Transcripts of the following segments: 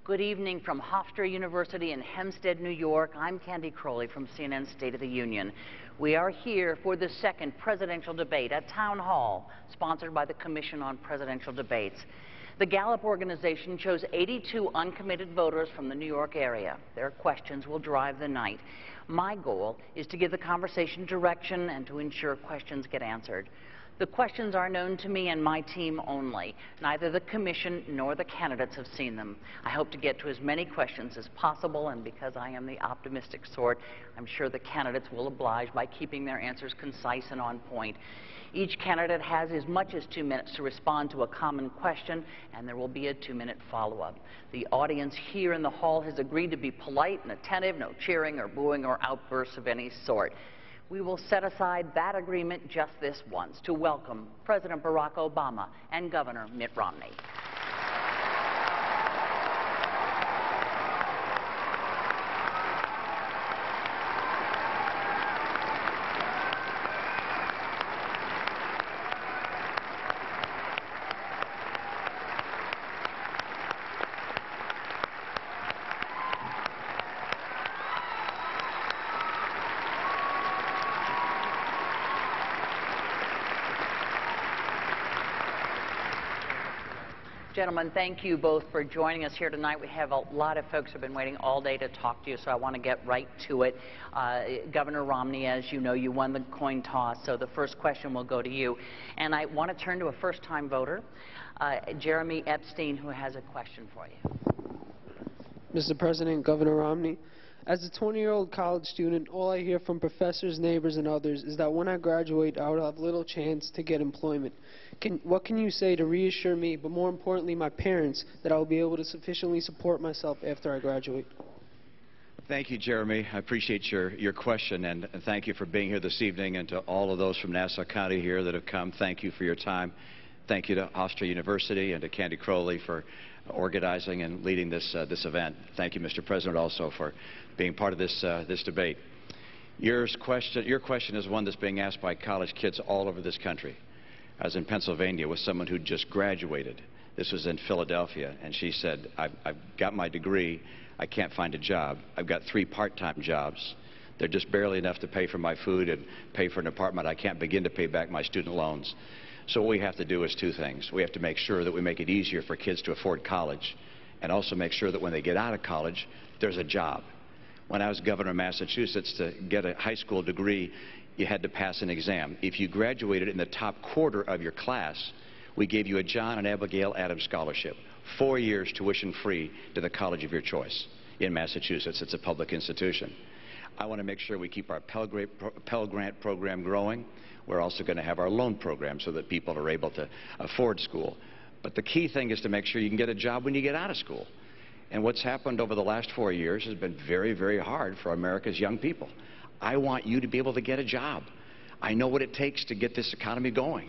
Good evening from Hofstra University in Hempstead, New York. I'm Candy Crowley from CNN State of the Union. We are here for the second presidential debate at Town Hall, sponsored by the Commission on Presidential Debates. The Gallup organization chose 82 uncommitted voters from the New York area. Their questions will drive the night. My goal is to give the conversation direction and to ensure questions get answered. The questions are known to me and my team only. Neither the Commission nor the candidates have seen them. I hope to get to as many questions as possible, and because I am the optimistic sort, I'm sure the candidates will oblige by keeping their answers concise and on point. Each candidate has as much as 2 minutes to respond to a common question, and there will be a 2-minute follow-up. The audience here in the hall has agreed to be polite and attentive, no cheering or booing or outbursts of any sort. We will set aside that agreement just this once to welcome President Barack Obama and Governor Mitt Romney. Gentlemen, thank you both for joining us here tonight. We have a lot of folks who have been waiting all day to talk to you, so I want to get right to it. Governor Romney, as you know, you won the coin toss, so the first question will go to you. And I want to turn to a first-time voter, Jeremy Epstein, who has a question for you. Mr. President, Governor Romney, as a 20-year-old college student, all I hear from professors, neighbors, and others is that when I graduate, I will have little chance to get employment. What can you say to reassure me, but more importantly, my parents, that I will be able to sufficiently support myself after I graduate? Thank you, Jeremy. I appreciate your question, and thank you for being here this evening, and to all of those from Nassau County here that have come, thank you for your time. Thank you to Hofstra University and to Candy Crowley for organizing and leading this event. Thank you, Mr. President, also for being part of this debate. Your question is one that's being asked by college kids all over this country. I was in Pennsylvania with someone who just graduated. This was in Philadelphia, and she said, I've got my degree, I can't find a job. I've got 3 part-time jobs. They're just barely enough to pay for my food and pay for an apartment. I can't begin to pay back my student loans. So what we have to do is 2 things. We have to make sure that we make it easier for kids to afford college, and also make sure that when they get out of college, there's a job. When I was governor of Massachusetts, to get a high school degree, you had to pass an exam. If you graduated in the top quarter of your class, we gave you a John and Abigail Adams scholarship, 4 years tuition free to the college of your choice in Massachusetts. It's a public institution. I want to make sure we keep our Pell Grant program growing. We're also going to have our loan program so that people are able to afford school. But the key thing is to make sure you can get a job when you get out of school. And what's happened over the last 4 years has been very, very hard for America's young people. I want you to be able to get a job. I know what it takes to get this economy going.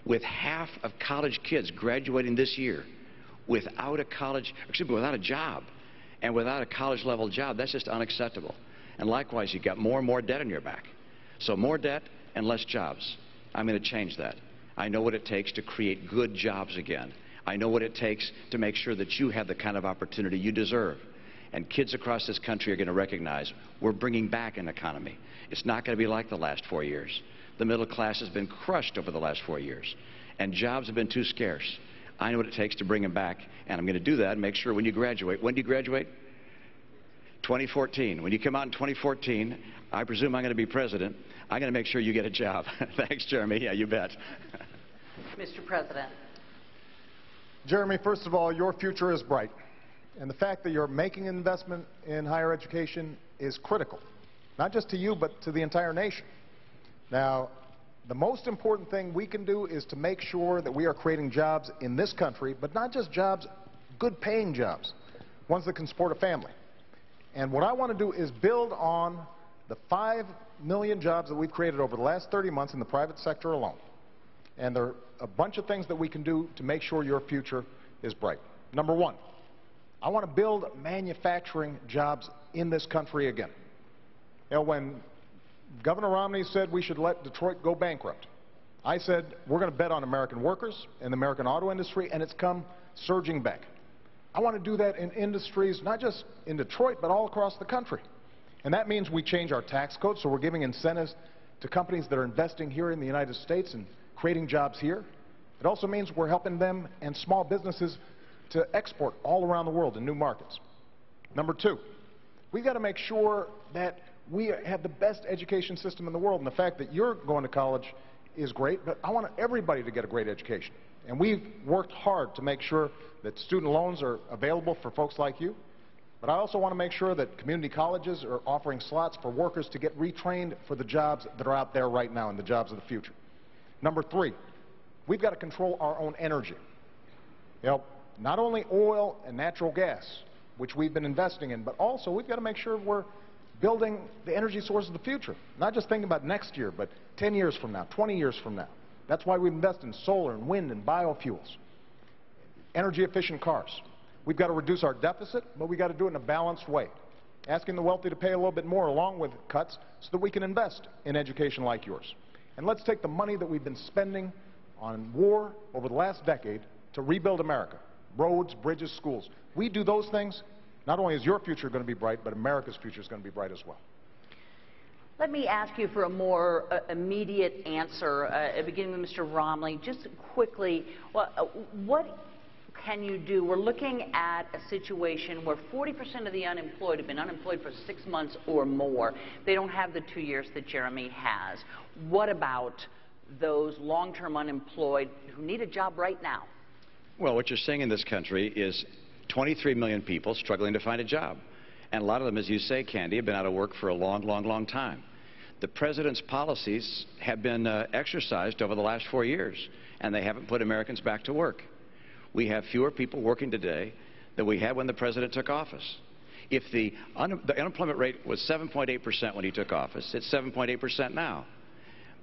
With half of college kids graduating this year without a job, and without a college-level job, that's just unacceptable. And likewise, you've got more and more debt on your back. So more debt and less jobs. I'm going to change that. I know what it takes to create good jobs again. I know what it takes to make sure that you have the kind of opportunity you deserve. And kids across this country are going to recognize we're bringing back an economy. It's not going to be like the last 4 years. The middle class has been crushed over the last 4 years, and jobs have been too scarce. I know what it takes to bring them back, and I'm going to do that and make sure when you graduate. When do you graduate? 2014. When you come out in 2014, I presume I'm going to be president. I'm going to make sure you get a job. Thanks, Jeremy. Yeah, you bet. Mr. President. Jeremy, first of all, your future is bright. And the fact that you're making an investment in higher education is critical, not just to you, but to the entire nation. Now, the most important thing we can do is to make sure that we are creating jobs in this country, but not just jobs, good-paying jobs, ones that can support a family. And what I want to do is build on the 5 million jobs that we've created over the last 30 months in the private sector alone. And there are a bunch of things that we can do to make sure your future is bright. Number 1, I want to build manufacturing jobs in this country again. You know, when Governor Romney said we should let Detroit go bankrupt, I said we're going to bet on American workers and the American auto industry, and it's come surging back. I want to do that in industries, not just in Detroit, but all across the country. And that means we change our tax code, so we're giving incentives to companies that are investing here in the United States and creating jobs here. It also means we're helping them and small businesses to export all around the world in new markets. Number two, we've got to make sure that we have the best education system in the world. And the fact that you're going to college is great, but I want everybody to get a great education. And we've worked hard to make sure that student loans are available for folks like you. But I also want to make sure that community colleges are offering slots for workers to get retrained for the jobs that are out there right now and the jobs of the future. Number three, we've got to control our own energy. You know, not only oil and natural gas, which we've been investing in, but also we've got to make sure we're building the energy sources of the future. Not just thinking about next year, but 10 years from now, 20 years from now. That's why we invest in solar and wind and biofuels, energy-efficient cars. We've got to reduce our deficit, but we've got to do it in a balanced way, asking the wealthy to pay a little bit more along with cuts so that we can invest in education like yours. And let's take the money that we've been spending on war over the last decade to rebuild America, roads, bridges, schools. We do those things, not only is your future going to be bright, but America's future is going to be bright as well. Let me ask you for a more immediate answer, beginning with Mr. Romney. Just quickly, what can you do? We're looking at a situation where 40% of the unemployed have been unemployed for 6 months or more. They don't have the 2 years that Jeremy has. What about those long-term unemployed who need a job right now? Well, what you're seeing in this country is 23 million people struggling to find a job. And a lot of them, as you say, Candy, have been out of work for a long, long, long time. The president's policies have been exercised over the last 4 years, and they haven't put Americans back to work. We have fewer people working today than we had when the president took office. If the unemployment rate was 7.8% when he took office, it's 7.8% now.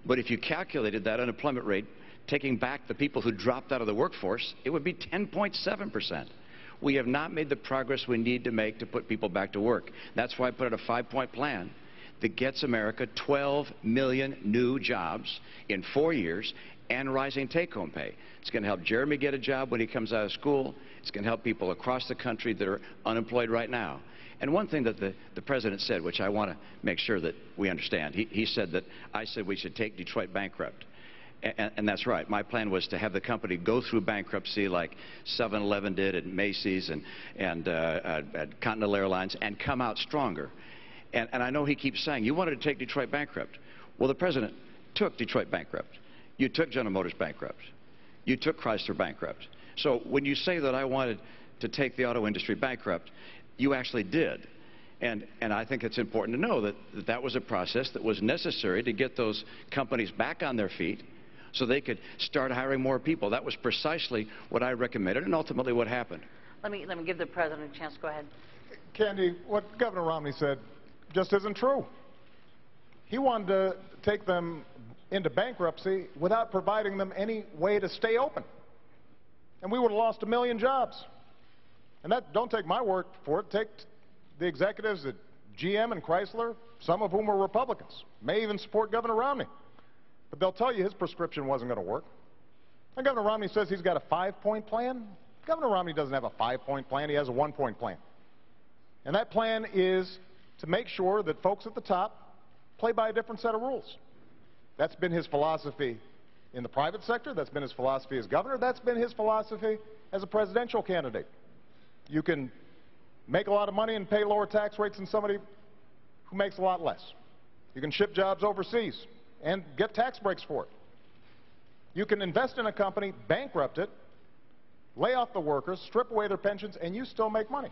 But if you calculated that unemployment rate, taking back the people who dropped out of the workforce, it would be 10.7%. We have not made the progress we need to make to put people back to work. That's why I put out a 5-point plan that gets America 12 million new jobs in 4 years and rising take-home pay. It's going to help Jeremy get a job when he comes out of school. It's going to help people across the country that are unemployed right now. And one thing that the president said, which I want to make sure that we understand, he said that I said we should take Detroit bankrupt. And that's right. My plan was to have the company go through bankruptcy like 7-Eleven did at Macy's and at Continental Airlines and come out stronger. And I know he keeps saying, you wanted to take Detroit bankrupt. Well, the president took Detroit bankrupt. You took General Motors bankrupt. You took Chrysler bankrupt. So when you say that I wanted to take the auto industry bankrupt, you actually did. And I think it's important to know that that was a process that was necessary to get those companies back on their feet so they could start hiring more people. That was precisely what I recommended and ultimately what happened. Let me give the president a chance. Go ahead. Candy, what Governor Romney said just isn't true. He wanted to take them into bankruptcy without providing them any way to stay open. And we would have lost 1 million jobs. And that, don't take my word for it, take the executives at GM and Chrysler, some of whom are Republicans, may even support Governor Romney. But they'll tell you his prescription wasn't going to work. And Governor Romney says he's got a 5-point plan. Governor Romney doesn't have a 5-point plan, he has a 1-point plan. And that plan is to make sure that folks at the top play by a different set of rules. That's been his philosophy in the private sector, that's been his philosophy as governor, that's been his philosophy as a presidential candidate. You can make a lot of money and pay lower tax rates than somebody who makes a lot less. You can ship jobs overseas and get tax breaks for it. You can invest in a company, bankrupt it, lay off the workers, strip away their pensions, and you still make money.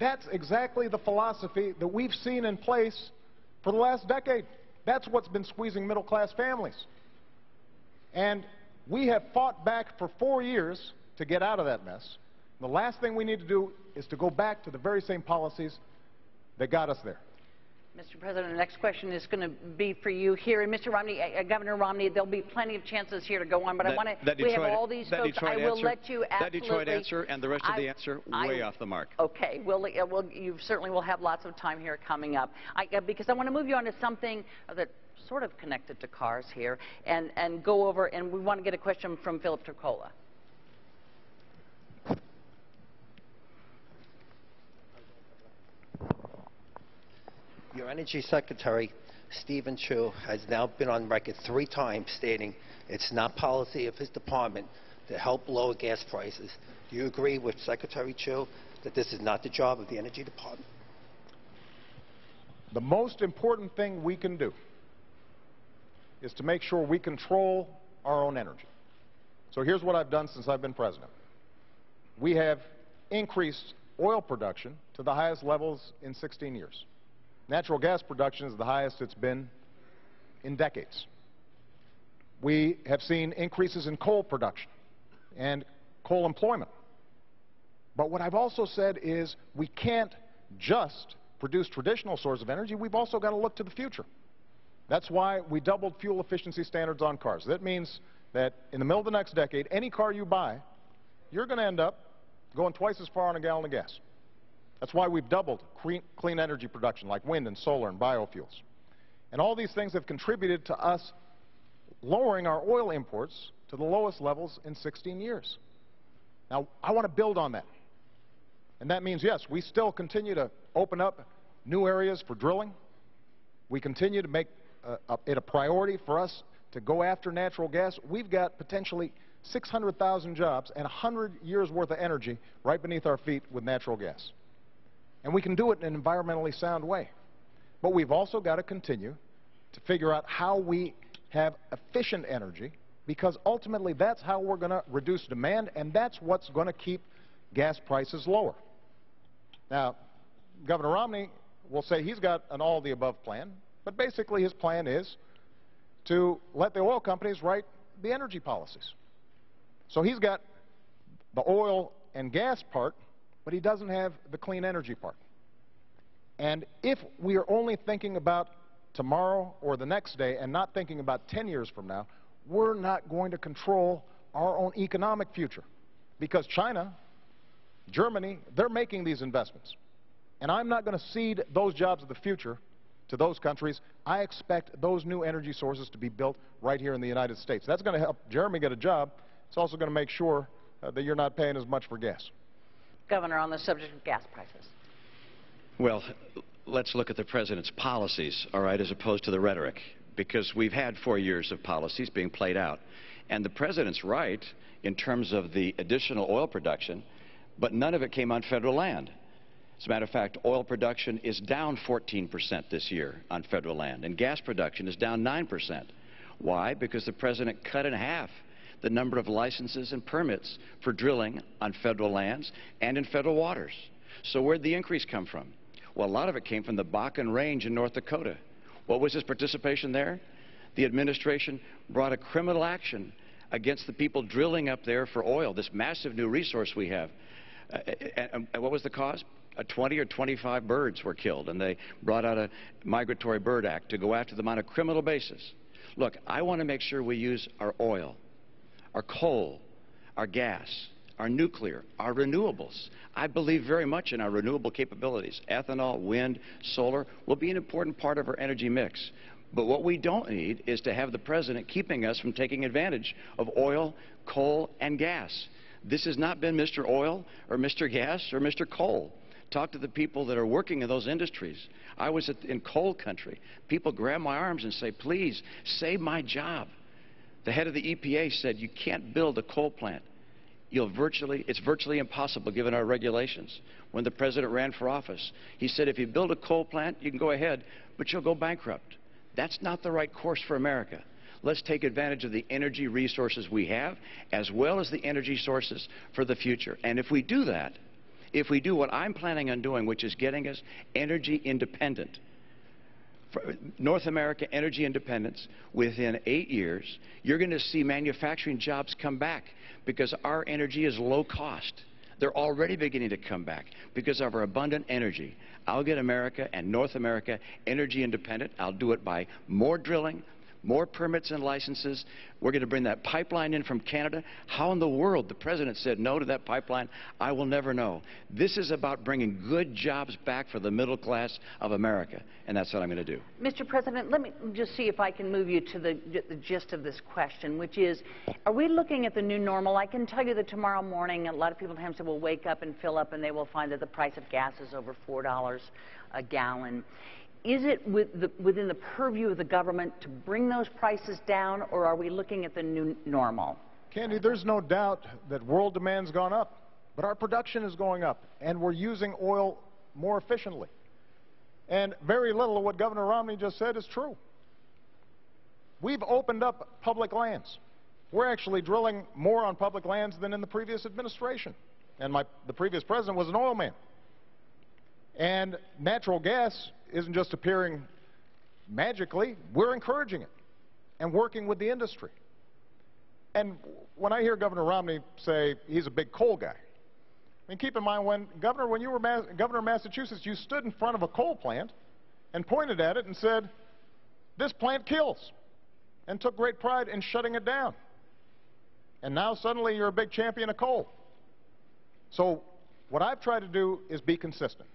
That's exactly the philosophy that we've seen in place for the last decade. That's what's been squeezing middle-class families. And we have fought back for 4 years to get out of that mess. The last thing we need to do is to go back to the very same policies that got us there. Mr. President, the next question is going to be for you here. And Mr. Romney, Governor Romney, there'll be plenty of chances here to go on, but I want to, we have all these folks. I will let you absolutely. That Detroit answer and the rest of the answer way off the mark. Okay, you certainly will have lots of time here coming up. Because I want to move you on to something that sort of connected to cars here and go over, and we want to get a question from Philip Turcola. Your Energy Secretary, Stephen Chu, has now been on record 3 times stating it's not policy of his department to help lower gas prices. Do you agree with Secretary Chu that this is not the job of the Energy Department? The most important thing we can do is to make sure we control our own energy. So here's what I've done since I've been president. We have increased oil production to the highest levels in 16 years. Natural gas production is the highest it's been in decades. We have seen increases in coal production and coal employment. But what I've also said is we can't just produce traditional sources of energy. We've also got to look to the future. That's why we doubled fuel efficiency standards on cars. That means that in the middle of the next decade, any car you buy, you're going to end up going twice as far on a gallon of gas. That's why we've doubled clean energy production like wind and solar and biofuels. And all these things have contributed to us lowering our oil imports to the lowest levels in 16 years. Now, I want to build on that. And that means, yes, we still continue to open up new areas for drilling. We continue to make it a priority for us to go after natural gas. We've got potentially 600,000 jobs and 100 years' worth of energy right beneath our feet with natural gas. And we can do it in an environmentally sound way. But we've also got to continue to figure out how we have efficient energy, because ultimately that's how we're going to reduce demand, and that's what's going to keep gas prices lower. Now, Governor Romney will say he's got an all-of-the-above plan, but basically his plan is to let the oil companies write the energy policies. So he's got the oil and gas part, but he doesn't have the clean energy part. And if we are only thinking about tomorrow or the next day and not thinking about 10 years from now, we're not going to control our own economic future. Because China, Germany, they're making these investments. And I'm not going to cede those jobs of the future to those countries. I expect those new energy sources to be built right here in the United States. That's going to help Jeremy get a job. It's also going to make sure that you're not paying as much for gas. Governor, on the subject of gas prices. Well, let's look at the president's policies, all right, as opposed to the rhetoric, because we've had 4 years of policies being played out. And the president's right in terms of the additional oil production, but none of it came on federal land. As a matter of fact, oil production is down 14% this year on federal land, and gas production is down 9%. Why? Because the president cut in half the number of licenses and permits for drilling on federal lands and in federal waters. So where'd the increase come from? Well, a lot of it came from the Bakken Range in North Dakota. What was his participation there? The administration brought a criminal action against the people drilling up there for oil, this massive new resource we have. And what was the cause? 20 or 25 birds were killed, and they brought out a Migratory Bird Act to go after them on a criminal basis. Look, I want to make sure we use our oil, our coal, our gas, our nuclear, our renewables. I believe very much in our renewable capabilities. Ethanol, wind, solar will be an important part of our energy mix. But what we don't need is to have the president keeping us from taking advantage of oil, coal, and gas. This has not been Mr. Oil or Mr. Gas or Mr. Coal. Talk to the people that are working in those industries. I was in coal country. People grab my arms and say, please, save my job. The head of the EPA said, you can't build a coal plant. It's virtually impossible given our regulations. When the president ran for office, he said, if you build a coal plant, you can go ahead, but you'll go bankrupt. That's not the right course for America. Let's take advantage of the energy resources we have, as well as the energy sources for the future. And if we do that, if we do what I'm planning on doing, which is getting us energy independent, North America energy independence, within 8 years, you're going to see manufacturing jobs come back because our energy is low cost. They're already beginning to come back because of our abundant energy. I'll get America and North America energy independent. I'll do it by more drilling, more permits and licenses. We're going to bring that pipeline in from Canada. How in the world the president said no to that pipeline, I will never know. This is about bringing good jobs back for the middle class of America, and that's what I'm going to do. Mr. President, let me just see if I can move you to the gist of this question, which is, are we looking at the new normal? I can tell you that tomorrow morning a lot of people in Hempstead will wake up and fill up, and they will find that the price of gas is over $4 a gallon. Is it within the purview of the government to bring those prices down, or are we looking at the new normal? Candy, there's no doubt that world demand's gone up, but our production is going up, and we're using oil more efficiently. And very little of what Governor Romney just said is true. We've opened up public lands. We're actually drilling more on public lands than in the previous administration. And the previous president was an oil man. And natural gas isn't just appearing magically. We're encouraging it and working with the industry. And when I hear Governor Romney say he's a big coal guy, I mean, keep in mind, when you were governor of Massachusetts, you stood in front of a coal plant and pointed at it and said, "This plant kills," and took great pride in shutting it down. And now suddenly you're a big champion of coal. So what I've tried to do is be consistent.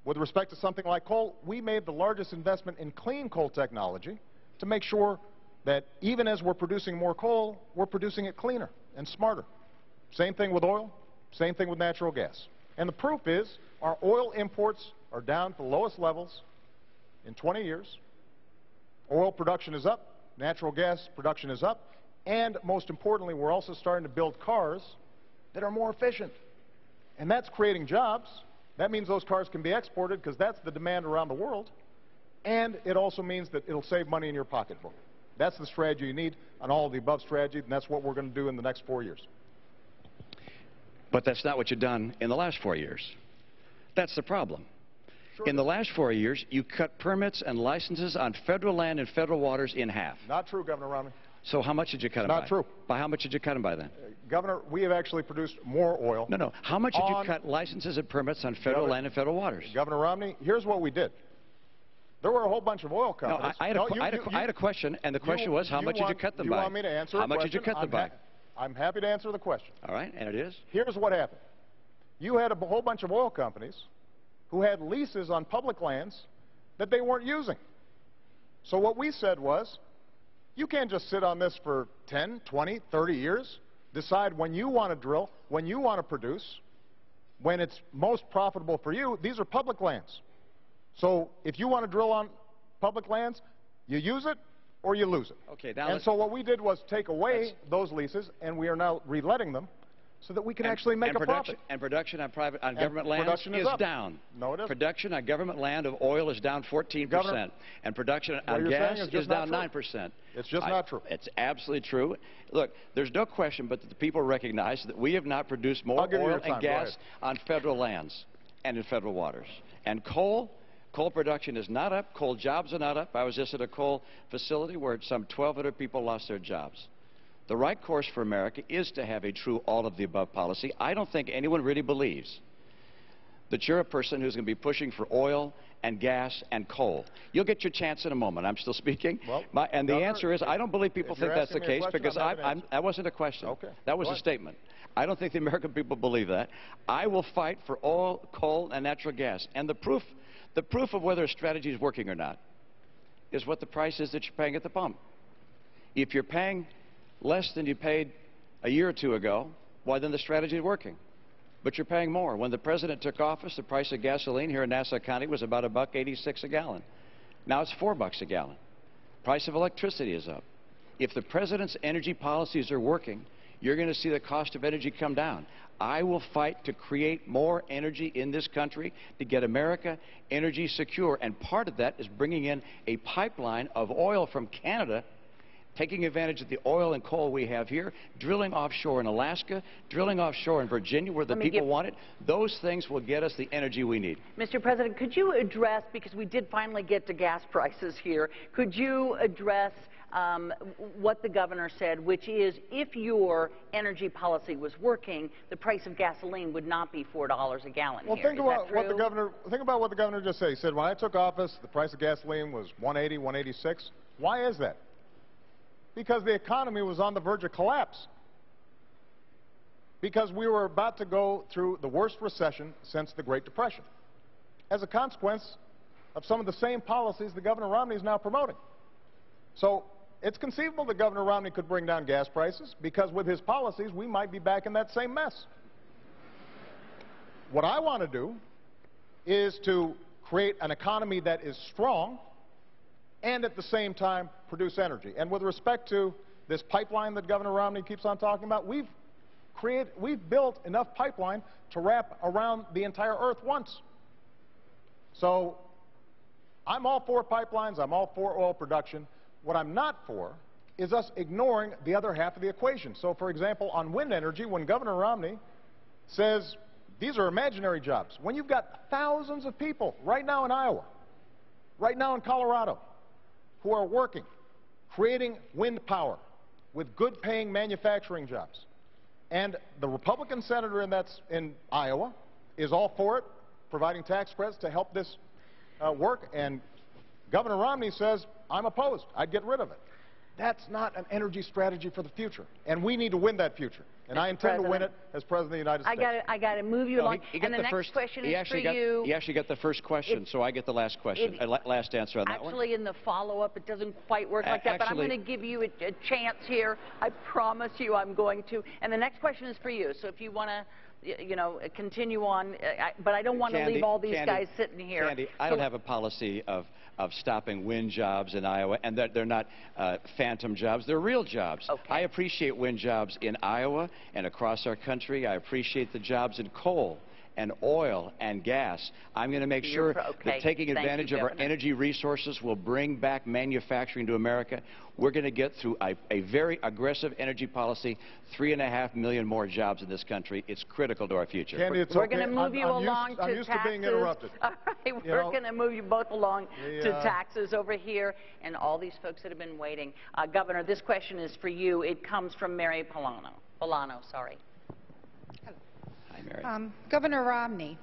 With respect to something like coal, we made the largest investment in clean coal technology to make sure that even as we're producing more coal, we're producing it cleaner and smarter. Same thing with oil, same thing with natural gas. And the proof is our oil imports are down to the lowest levels in 20 years. Oil production is up, natural gas production is up, and most importantly, we're also starting to build cars that are more efficient. And that's creating jobs. That means those cars can be exported because that's the demand around the world. And it also means that it'll save money in your pocketbook. That's the strategy you need on all of the above strategies, and that's what we're going to do in the next 4 years. But that's not what you've done in the last 4 years. That's the problem. Sure. In the last 4 years, you cut permits and licenses on federal land and federal waters in half. Not true, Governor Romney. So how much did you cut them by? Not true. By how much did you cut them by then? Governor, we have actually produced more oil. No. How much did you cut licenses and permits on federal land and federal waters? Governor Romney, here's what we did. There were a whole bunch of oil No, companies. I had a question, and the question was, how much did you cut them by? You want me to answer How a much question? did you cut them by? I'm happy to answer the question. All right, and it is? Here's what happened. You had a whole bunch of oil companies who had leases on public lands that they weren't using. So what we said was, you can't just sit on this for 10, 20, 30 years, decide when you want to drill, when you want to produce, when it's most profitable for you. These are public lands. So if you want to drill on public lands, you use it or you lose it. Okay, now and so what we did was take away those leases, and we are now reletting them so that we can actually make a profit. And production on government lands is down. No, it isn't. Production on government land of oil is down 14%. Governor, and production on gas is down 9%. It's just not true. It's absolutely true. Look, there's no question but that the people recognize that we have not produced more oil and gas on federal lands and in federal waters. And coal production is not up. Coal jobs are not up. I was just at a coal facility where some 1,200 people lost their jobs. The right course for America is to have a true all-of-the-above policy. I don't think anyone really believes that you're a person who's going to be pushing for oil and gas and coal. You'll get your chance in a moment. I'm still speaking. Well, and the answer is, I don't believe people think that's the case, because that wasn't a question. Okay. That was a statement. I don't think the American people believe that. I will fight for oil, coal, and natural gas. And the proof of whether a strategy is working or not is what the price is that you're paying at the pump. If you're paying less than you paid a year or two ago, why then the strategy is working. But you're paying more. When the president took office, the price of gasoline here in Nassau County was about $1.86 a gallon. Now it's $4 a gallon. Price of electricity is up. If the president's energy policies are working, you're going to see the cost of energy come down. I will fight to create more energy in this country to get America energy secure. And part of that is bringing in a pipeline of oil from Canada, taking advantage of the oil and coal we have here, drilling offshore in Alaska, drilling offshore in Virginia where the people want it. Those things will get us the energy we need. Mr. President, could you address, because we did finally get to gas prices here, could you address what the governor said, which is if your energy policy was working, the price of gasoline would not be $4 a gallon here. Think about what the governor just said. He said, when I took office, the price of gasoline was $1.80, $1.86. Why is that? Because the economy was on the verge of collapse. Because we were about to go through the worst recession since the Great Depression, as a consequence of some of the same policies that Governor Romney is now promoting. So it's conceivable that Governor Romney could bring down gas prices, because with his policies, we might be back in that same mess. What I want to do is to create an economy that is strong, and at the same time produce energy. And with respect to this pipeline that Governor Romney keeps on talking about, we've built enough pipeline to wrap around the entire Earth once. So I'm all for pipelines, I'm all for oil production. What I'm not for is us ignoring the other half of the equation. So for example, on wind energy, when Governor Romney says these are imaginary jobs, when you've got thousands of people right now in Iowa, right now in Colorado, who are working, creating wind power with good paying manufacturing jobs. And the Republican senator in Iowa is all for it, providing tax credits to help this work. And Governor Romney says, I'm opposed. I'd get rid of it. That's not an energy strategy for the future. And we need to win that future. And I intend to win it as President of the United States. I got to move you along. And the next question is for you. He actually got the first question, so I get the last question, last answer on that one. Actually, in the follow-up, it doesn't quite work like that, but I'm going to give you a chance here. I promise you I'm going to. And the next question is for you. So if you want to, you know, continue on, but I don't want to leave all these guys sitting here. Candy, I don't have a policy of stopping wind jobs in Iowa, and that they're not phantom jobs. They're real jobs. Okay. I appreciate wind jobs in Iowa and across our country. I appreciate the jobs in coal and oil and gas. I'm going to make sure that taking advantage of our energy resources will bring back manufacturing to America. We're going to get through a very aggressive energy policy, 3.5 million more jobs in this country. It's critical to our future. Candy, it's we're okay. going to move you along to taxes. I'm used to being interrupted. All right, we're going to move you both along to taxes over here, and all these folks that have been waiting. Governor, this question is for you. It comes from Mary Polano, sorry. Governor Romney,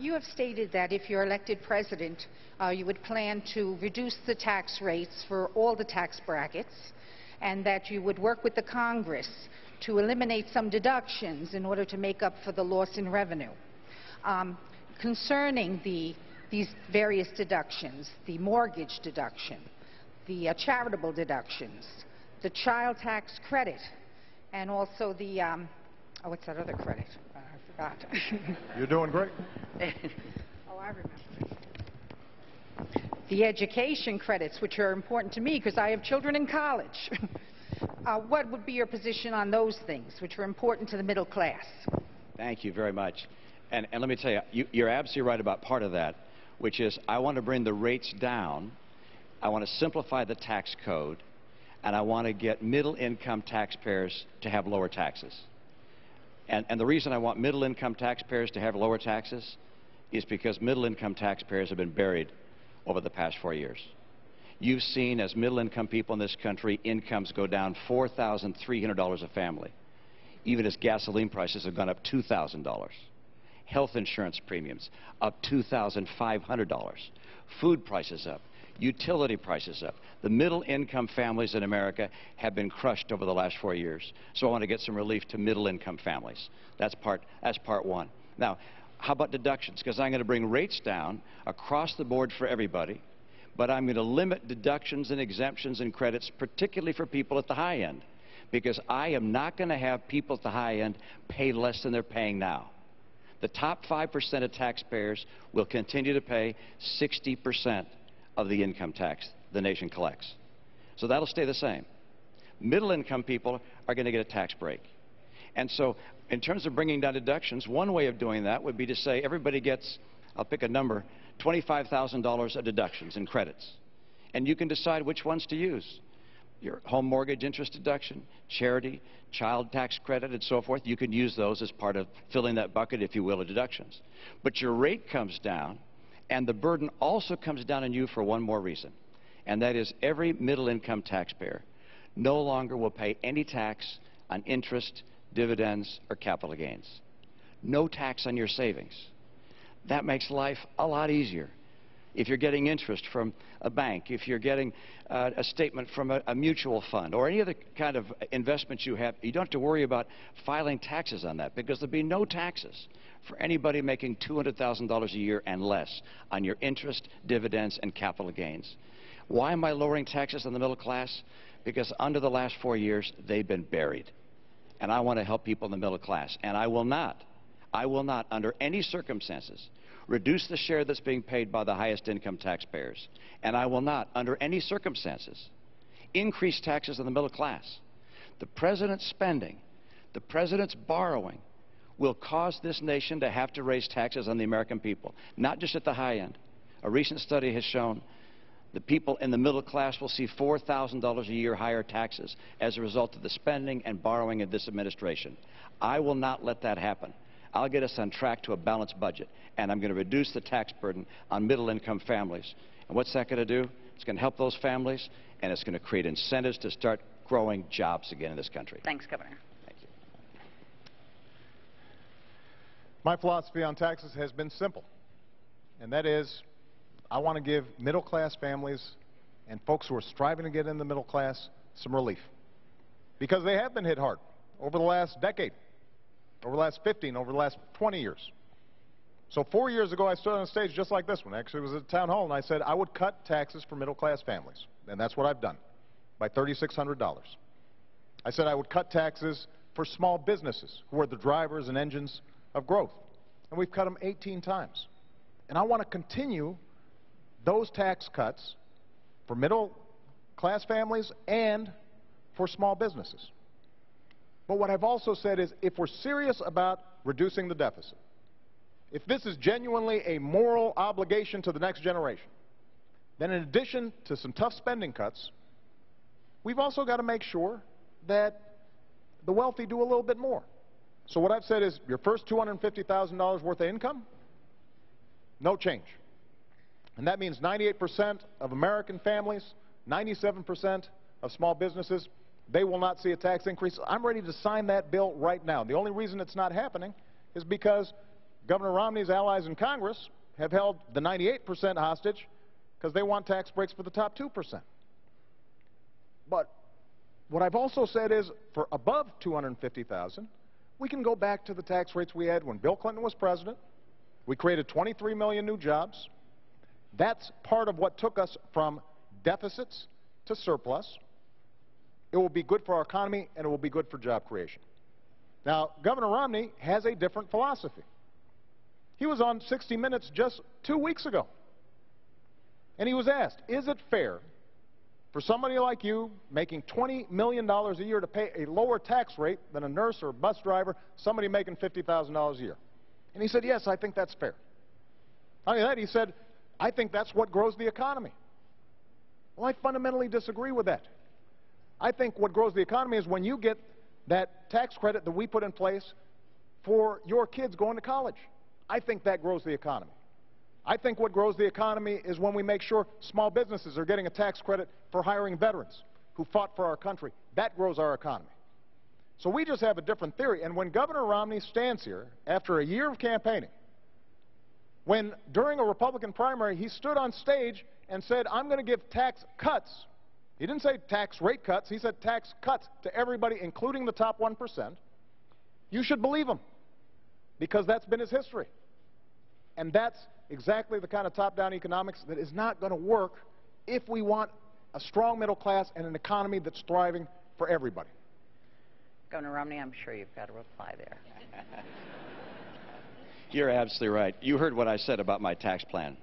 you have stated that if you're elected president, you would plan to reduce the tax rates for all the tax brackets, and that you would work with the Congress to eliminate some deductions in order to make up for the loss in revenue. Concerning these various deductions, the mortgage deduction, the charitable deductions, the child tax credit, and also the, what's that other credit? I forgot. You're doing great. Oh, I remember. The education credits, which are important to me because I have children in college. What would be your position on those things, which are important to the middle class? Thank you very much. And let me tell you, you're absolutely right about part of that, which is I want to bring the rates down, I want to simplify the tax code, and I want to get middle-income taxpayers to have lower taxes. And the reason I want middle-income taxpayers to have lower taxes is because middle-income taxpayers have been buried over the past 4 years. You've seen, as middle-income people in this country, incomes go down $4,300 a family, even as gasoline prices have gone up $2,000. Health insurance premiums up $2,500. Food prices up. Utility prices up. The middle-income families in America have been crushed over the last 4 years. So I want to get some relief to middle-income families. That's part one. Now, how about deductions? Because I'm going to bring rates down across the board for everybody, but I'm going to limit deductions and exemptions and credits, particularly for people at the high end, because I am not going to have people at the high end pay less than they're paying now. The top 5% of taxpayers will continue to pay 60% of the income tax the nation collects. So that'll stay the same. Middle-income people are going to get a tax break. And so in terms of bringing down deductions, one way of doing that would be to say everybody gets, I'll pick a number, $25,000 of deductions and credits. And you can decide which ones to use. Your home mortgage interest deduction, charity, child tax credit, and so forth. You can use those as part of filling that bucket, if you will, of deductions. But your rate comes down, and the burden also comes down on you for one more reason, and that is every middle-income taxpayer no longer will pay any tax on interest, dividends, or capital gains. No tax on your savings. That makes life a lot easier. If you're getting interest from a bank, if you're getting a statement from a mutual fund, or any other kind of investment you have, you don't have to worry about filing taxes on that, because there'll be no taxes for anybody making $200,000 a year and less on your interest, dividends, and capital gains. Why am I lowering taxes on the middle class? Because under the last 4 years, they've been buried. And I want to help people in the middle class. And I will not, under any circumstances, reduce the share that's being paid by the highest income taxpayers. And I will not, under any circumstances, increase taxes on the middle class. The president's spending, the president's borrowing, will cause this nation to have to raise taxes on the American people, not just at the high end. A recent study has shown the people in the middle class will see $4,000 a year higher taxes as a result of the spending and borrowing of this administration. I will not let that happen. I'll get us on track to a balanced budget, and I'm going to reduce the tax burden on middle-income families. And what's that going to do? It's going to help those families, and it's going to create incentives to start growing jobs again in this country. Thanks, Governor. Thank you. My philosophy on taxes has been simple, and that is I want to give middle-class families and folks who are striving to get in the middle class some relief, because they have been hit hard over the last decade, over the last 15, over the last 20 years. So 4 years ago, I stood on a stage just like this one. Actually, it was at a town hall, and I said I would cut taxes for middle-class families, and that's what I've done, by $3,600. I said I would cut taxes for small businesses, who are the drivers and engines of growth, and we've cut them 18 times. And I want to continue those tax cuts for middle-class families and for small businesses. But what I've also said is, if we're serious about reducing the deficit, if this is genuinely a moral obligation to the next generation, then in addition to some tough spending cuts, we've also got to make sure that the wealthy do a little bit more. So what I've said is, your first $250,000 worth of income, no change. And that means 98% of American families, 97% of small businesses, they will not see a tax increase. I'm ready to sign that bill right now. The only reason it's not happening is because Governor Romney's allies in Congress have held the 98% hostage because they want tax breaks for the top 2%. But what I've also said is, for above $250,000, we can go back to the tax rates we had when Bill Clinton was president. We created 23 million new jobs. That's part of what took us from deficits to surplus. It will be good for our economy, and it will be good for job creation. Now, Governor Romney has a different philosophy. He was on 60 Minutes just 2 weeks ago, and he was asked, is it fair for somebody like you making $20 million a year to pay a lower tax rate than a nurse or a bus driver, somebody making $50,000 a year? And he said, yes, I think that's fair. Not only that, he said, I think that's what grows the economy. Well, I fundamentally disagree with that. I think what grows the economy is when you get that tax credit that we put in place for your kids going to college. I think that grows the economy. I think what grows the economy is when we make sure small businesses are getting a tax credit for hiring veterans who fought for our country. That grows our economy. So we just have a different theory. And when Governor Romney stands here after a year of campaigning, when during a Republican primary he stood on stage and said, I'm going to give tax cuts. He didn't say tax rate cuts. He said tax cuts to everybody, including the top 1%. You should believe him, because that's been his history. And that's exactly the kind of top-down economics that is not going to work if we want a strong middle class and an economy that's thriving for everybody. Governor Romney, I'm sure you've got a reply there. You're absolutely right. You heard what I said about my tax plan.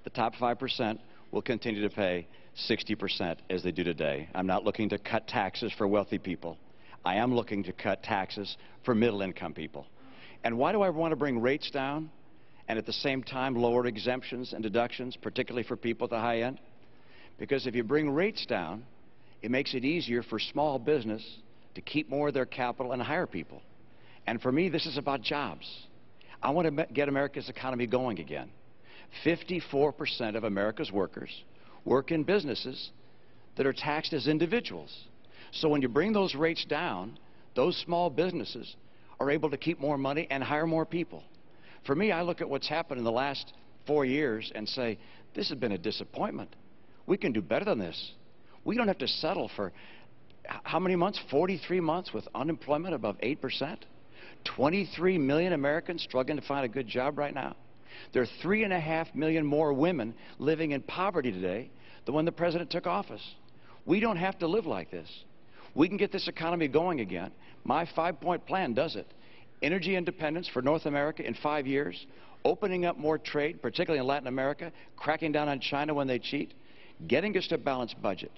The top 5% will continue to pay 60% as they do today. I'm not looking to cut taxes for wealthy people. I am looking to cut taxes for middle-income people. And why do I want to bring rates down and at the same time lower exemptions and deductions, particularly for people at the high end? Because if you bring rates down, it makes it easier for small business to keep more of their capital and hire people. And for me, this is about jobs. I want to get America's economy going again. 54% of America's workers work in businesses that are taxed as individuals. So when you bring those rates down, those small businesses are able to keep more money and hire more people. For me, I look at what's happened in the last 4 years and say, this has been a disappointment. We can do better than this. We don't have to settle for how many months? 43 months with unemployment above 8%. 23 million Americans struggling to find a good job right now. There are 3.5 million more women living in poverty today than when the president took office. We don't have to live like this. We can get this economy going again. My 5-point plan does it. energy independence for North America in 5 years, opening up more trade, particularly in Latin America, cracking down on China when they cheat, getting us to a balanced budget,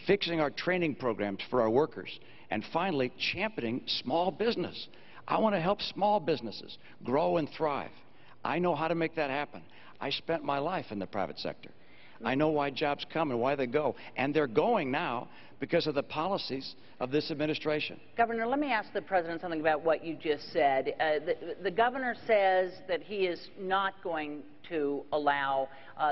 fixing our training programs for our workers, and finally championing small business. I want to help small businesses grow and thrive. I know how to make that happen. I spent my life in the private sector. I know why jobs come and why they go, and they're going now because of the policies of this administration. Governor, let me ask the President something about what you just said. The Governor says that he is not going to allow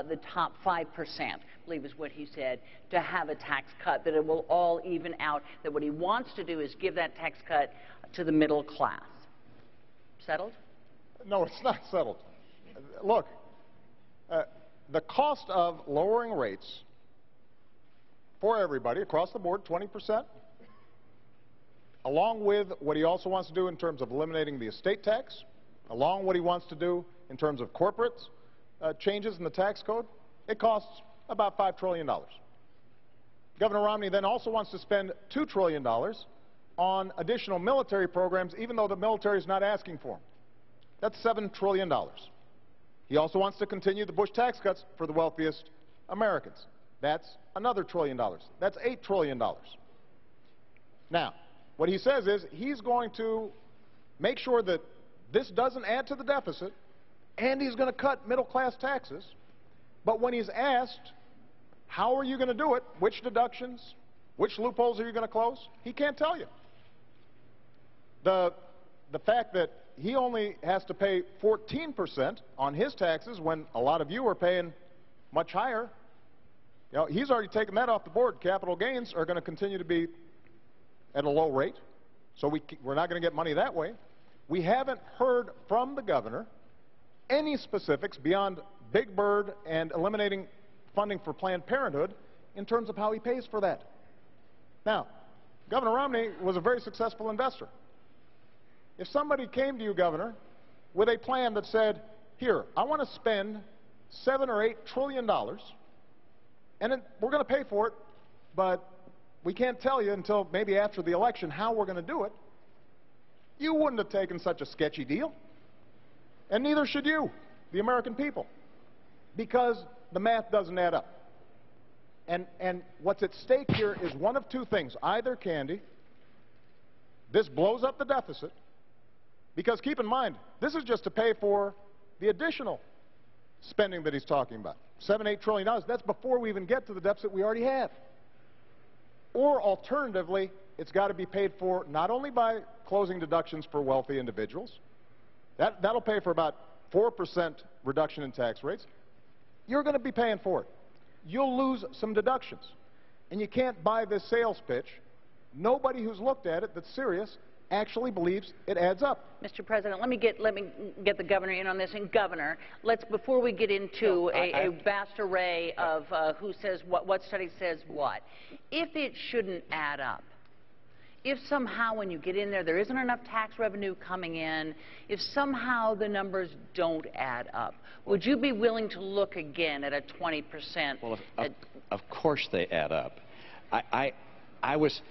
the top 5%, I believe is what he said, to have a tax cut, that it will all even out, that what he wants to do is give that tax cut to the middle class. Settled? No, it's not settled. Look, the cost of lowering rates for everybody across the board, 20%, along with what he also wants to do in terms of eliminating the estate tax, along with what he wants to do in terms of corporate changes in the tax code, it costs about $5 trillion. Governor Romney then also wants to spend $2 trillion on additional military programs, even though the military is not asking for them. That's $7 trillion. He also wants to continue the Bush tax cuts for the wealthiest Americans. That's another $1 trillion. That's $8 trillion. Now, what he says is he's going to make sure that this doesn't add to the deficit, and he's going to cut middle-class taxes. But when he's asked, how are you going to do it, which deductions, which loopholes are you going to close, he can't tell you. The fact that he only has to pay 14% on his taxes when a lot of you are paying much higher, you know, he's already taken that off the board. Capital gains are going to continue to be at a low rate, so we're not going to get money that way. We haven't heard from the governor any specifics beyond Big Bird and eliminating funding for Planned Parenthood in terms of how he pays for that. Now, Governor Romney was a very successful investor. If somebody came to you, Governor, with a plan that said, here, I want to spend $7 or $8 trillion, and we're going to pay for it, but we can't tell you until maybe after the election how we're going to do it, you wouldn't have taken such a sketchy deal. And neither should you, the American people, because the math doesn't add up. And what's at stake here is one of two things. Either, Candy, this blows up the deficit, because keep in mind, this is just to pay for the additional spending that he's talking about. $7, $8 trillion, that's before we even get to the deficit we already have. Or alternatively, it's got to be paid for not only by closing deductions for wealthy individuals, that'll pay for about 4% reduction in tax rates. You're going to be paying for it. You'll lose some deductions. And you can't buy this sales pitch. Nobody who's looked at it that's serious actually believes it adds up. Mr. President, let me get the governor in on this. And Governor, before we get into a vast array of who says what study says what, if it shouldn't add up, if somehow when you get in there isn't enough tax revenue coming in, if somehow the numbers don't add up, would you be willing to look again at a 20%? Well, of course they add up. I was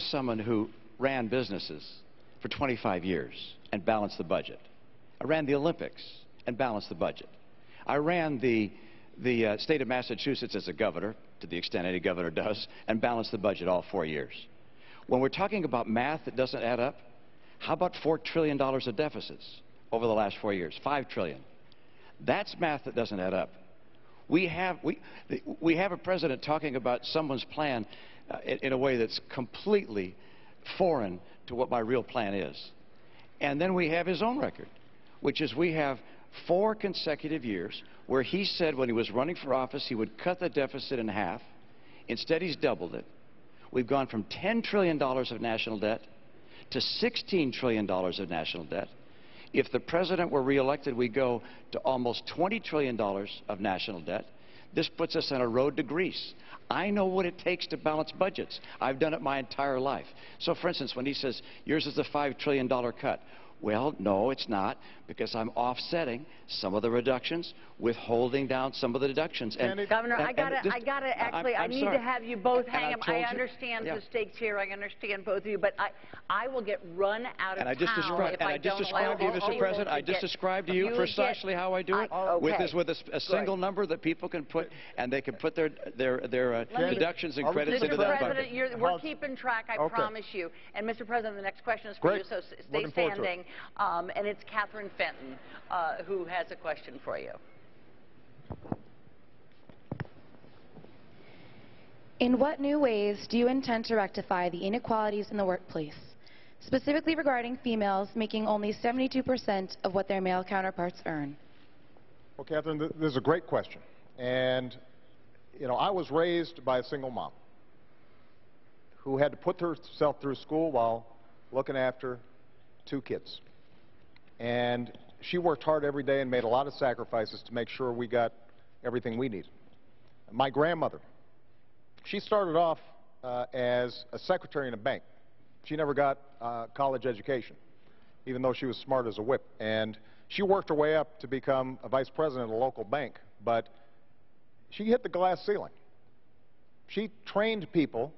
someone who ran businesses for 25 years and balanced the budget. I ran the Olympics and balanced the budget. I ran the state of Massachusetts as a governor, to the extent any governor does, and balanced the budget all 4 years. When we're talking about math that doesn't add up, how about $4 trillion of deficits over the last 4 years? $5 trillion. That's math that doesn't add up. We have a president talking about someone's plan in a way that's completely foreign to what my real plan is. And then we have his own record, which is we have 4 consecutive years where he said when he was running for office he would cut the deficit in half. Instead, he's doubled it. We've gone from $10 trillion of national debt to $16 trillion of national debt. If the president were reelected, we go to almost $20 trillion of national debt. This puts us on a road to Greece. I know what it takes to balance budgets. I've done it my entire life. So, for instance, when he says, yours is a $5 trillion cut, Well, no, it's not, because I'm offsetting some of the reductions, withholding down some of the deductions. Governor, I need to have you both hang up. I understand the stakes here. I understand both of you, but I will get run out of town if I don't allow all of you. Mr. President, I just described to you precisely how I do it, with a single number that people can put, and they can put their deductions and credits into that bucket. Mr. President, we're keeping track, I promise you. And Mr. President, the next question is for you, so stay standing. And it's Catherine Fenton who has a question for you. In what new ways do you intend to rectify the inequalities in the workplace, specifically regarding females making only 72% of what their male counterparts earn? Well, Catherine, this is a great question. And, you know, I was raised by a single mom who had to put herself through school while looking after 2 kids. And she worked hard every day and made a lot of sacrifices to make sure we got everything we need. My grandmother, she started off as a secretary in a bank. She never got a college education, even though she was smart as a whip. And she worked her way up to become a vice president of a local bank, but she hit the glass ceiling. She trained people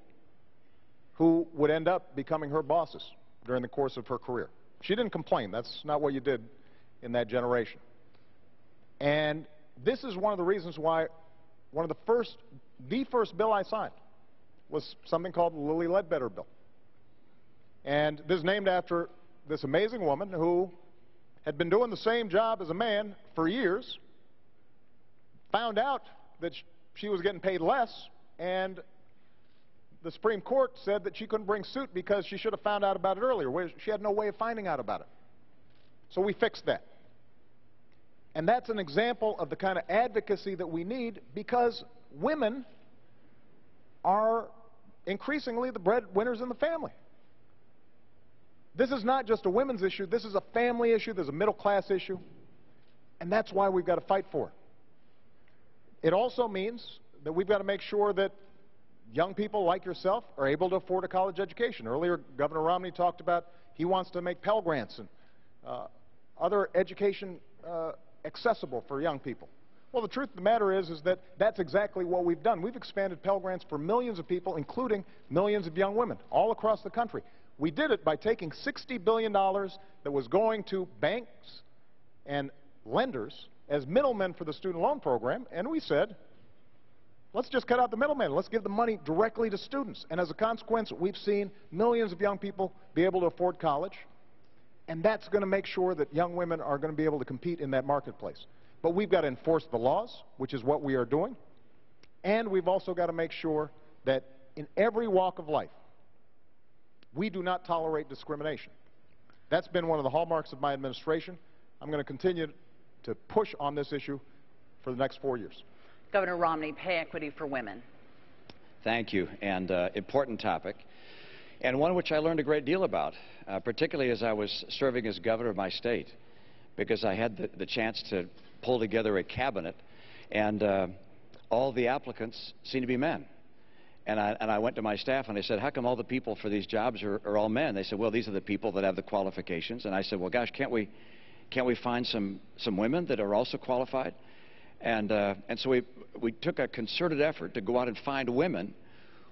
who would end up becoming her bosses during the course of her career. She didn't complain. That's not what you did in that generation. And this is one of the reasons why the first bill I signed was something called the Lilly Ledbetter Bill. And this is named after this amazing woman who had been doing the same job as a man for years, found out that she was getting paid less, and the Supreme Court said that she couldn't bring suit because she should have found out about it earlier. She had no way of finding out about it. So we fixed that. And that's an example of the kind of advocacy that we need, because women are increasingly the breadwinners in the family. This is not just a women's issue. This is a family issue. There's a middle-class issue. And that's why we've got to fight for it. It also means that we've got to make sure that young people like yourself are able to afford a college education. Earlier, Governor Romney talked about he wants to make Pell Grants and other education accessible for young people. Well, the truth of the matter is that that's exactly what we've done. We've expanded Pell Grants for millions of people, including millions of young women all across the country. We did it by taking $60 billion that was going to banks and lenders as middlemen for the student loan program, and we said, let's just cut out the middleman. Let's give the money directly to students. And as a consequence, we've seen millions of young people be able to afford college, and that's going to make sure that young women are going to be able to compete in that marketplace. But we've got to enforce the laws, which is what we are doing, and we've also got to make sure that in every walk of life, we do not tolerate discrimination. That's been one of the hallmarks of my administration. I'm going to continue to push on this issue for the next 4 years. Governor Romney, pay equity for women. Thank you, and important topic, and one which I learned a great deal about, particularly as I was serving as governor of my state, because I had the chance to pull together a cabinet, and all the applicants seemed to be men. And I went to my staff and I said, how come all the people for these jobs are all men? They said, well, these are the people that have the qualifications. And I said, well, gosh, can't we find some women that are also qualified? And so we took a concerted effort to go out and find women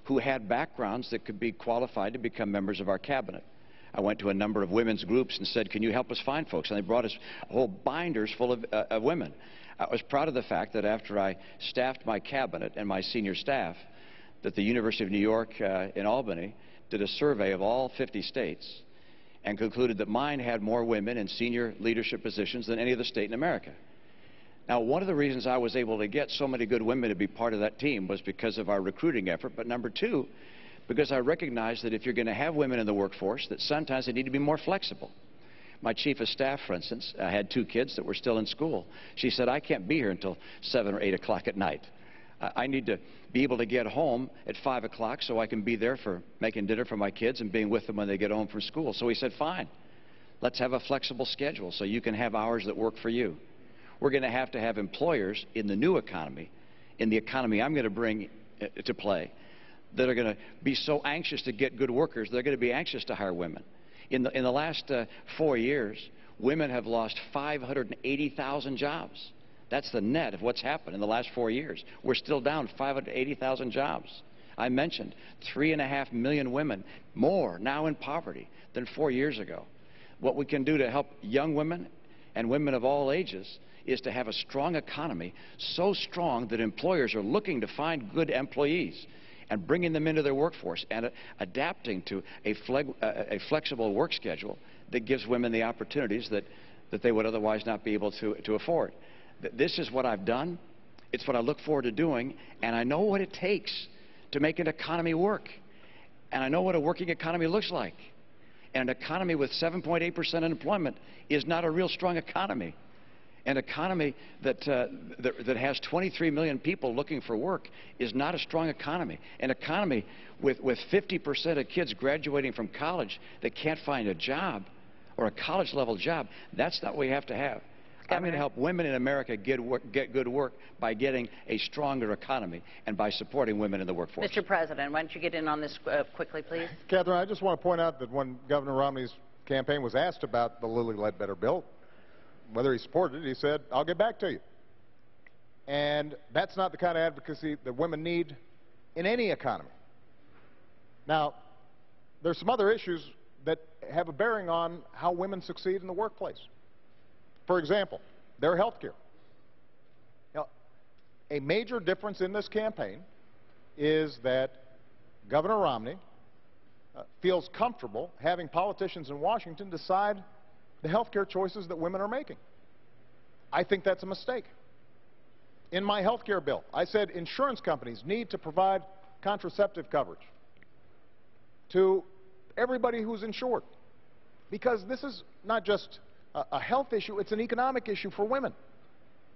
who had backgrounds that could be qualified to become members of our cabinet. I went to a number of women's groups and said, can you help us find folks? And they brought us whole binders full of women. I was proud of the fact that after I staffed my cabinet and my senior staff, that the University of New York in Albany did a survey of all 50 states and concluded that mine had more women in senior leadership positions than any other state in America. Now, one of the reasons I was able to get so many good women to be part of that team was because of our recruiting effort, but number two, because I recognized that if you're going to have women in the workforce, that sometimes they need to be more flexible. My chief of staff, for instance, had 2 kids that were still in school. She said, I can't be here until 7 or 8 o'clock at night. I need to be able to get home at 5 o'clock so I can be there for making dinner for my kids and being with them when they get home from school. So he said, fine, let's have a flexible schedule so you can have hours that work for you. We're going to have employers in the new economy, in the economy I'm going to bring to play, that are going to be so anxious to get good workers, they're going to be anxious to hire women. In the last 4 years, women have lost 580,000 jobs. That's the net of what's happened in the last 4 years. We're still down 580,000 jobs. I mentioned 3.5 million women more now in poverty than 4 years ago. What we can do to help young women and women of all ages is to have a strong economy, so strong that employers are looking to find good employees and bringing them into their workforce and adapting to a flexible work schedule that gives women the opportunities that they would otherwise not be able to afford. This is what I've done. It's what I look forward to doing, and I know what it takes to make an economy work. And I know what a working economy looks like. And an economy with 7.8% unemployment is not a real strong economy. An economy that has 23 million people looking for work is not a strong economy. An economy with 50% of kids graduating from college that can't find a job or a college-level job, that's not what we have to have. I'm going to help women in America get good work by getting a stronger economy and by supporting women in the workforce. Mr. President, why don't you get in on this quickly, please? Catherine, I just want to point out that when Governor Romney's campaign was asked about the Lilly Ledbetter bill, whether he supported it, he said, "I'll get back to you." And that's not the kind of advocacy that women need in any economy. Now, there's some other issues that have a bearing on how women succeed in the workplace. For example, their health care. Now, a major difference in this campaign is that Governor Romney feels comfortable having politicians in Washington decide the health care choices that women are making. I think that's a mistake. In my health care bill, I said insurance companies need to provide contraceptive coverage to everybody who's insured, because this is not just a health issue, it's an economic issue for women.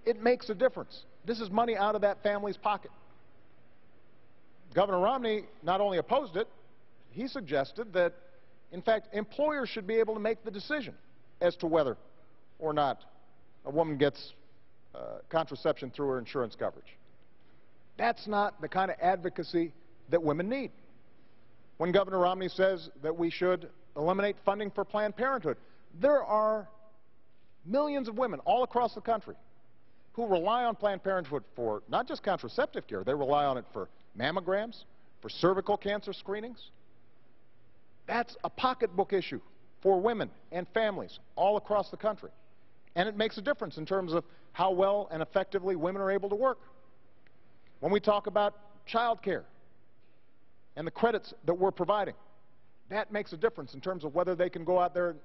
It makes a difference. This is money out of that family's pocket. Governor Romney not only opposed it, he suggested that, in fact, employers should be able to make the decision as to whether or not a woman gets contraception through her insurance coverage. That's not the kind of advocacy that women need. When Governor Romney says that we should eliminate funding for Planned Parenthood, there are millions of women all across the country who rely on Planned Parenthood for not just contraceptive care, they rely on it for mammograms, for cervical cancer screenings. That's a pocketbook issue for women and families all across the country. And it makes a difference in terms of how well and effectively women are able to work. When we talk about child care and the credits that we're providing, that makes a difference in terms of whether they can go out there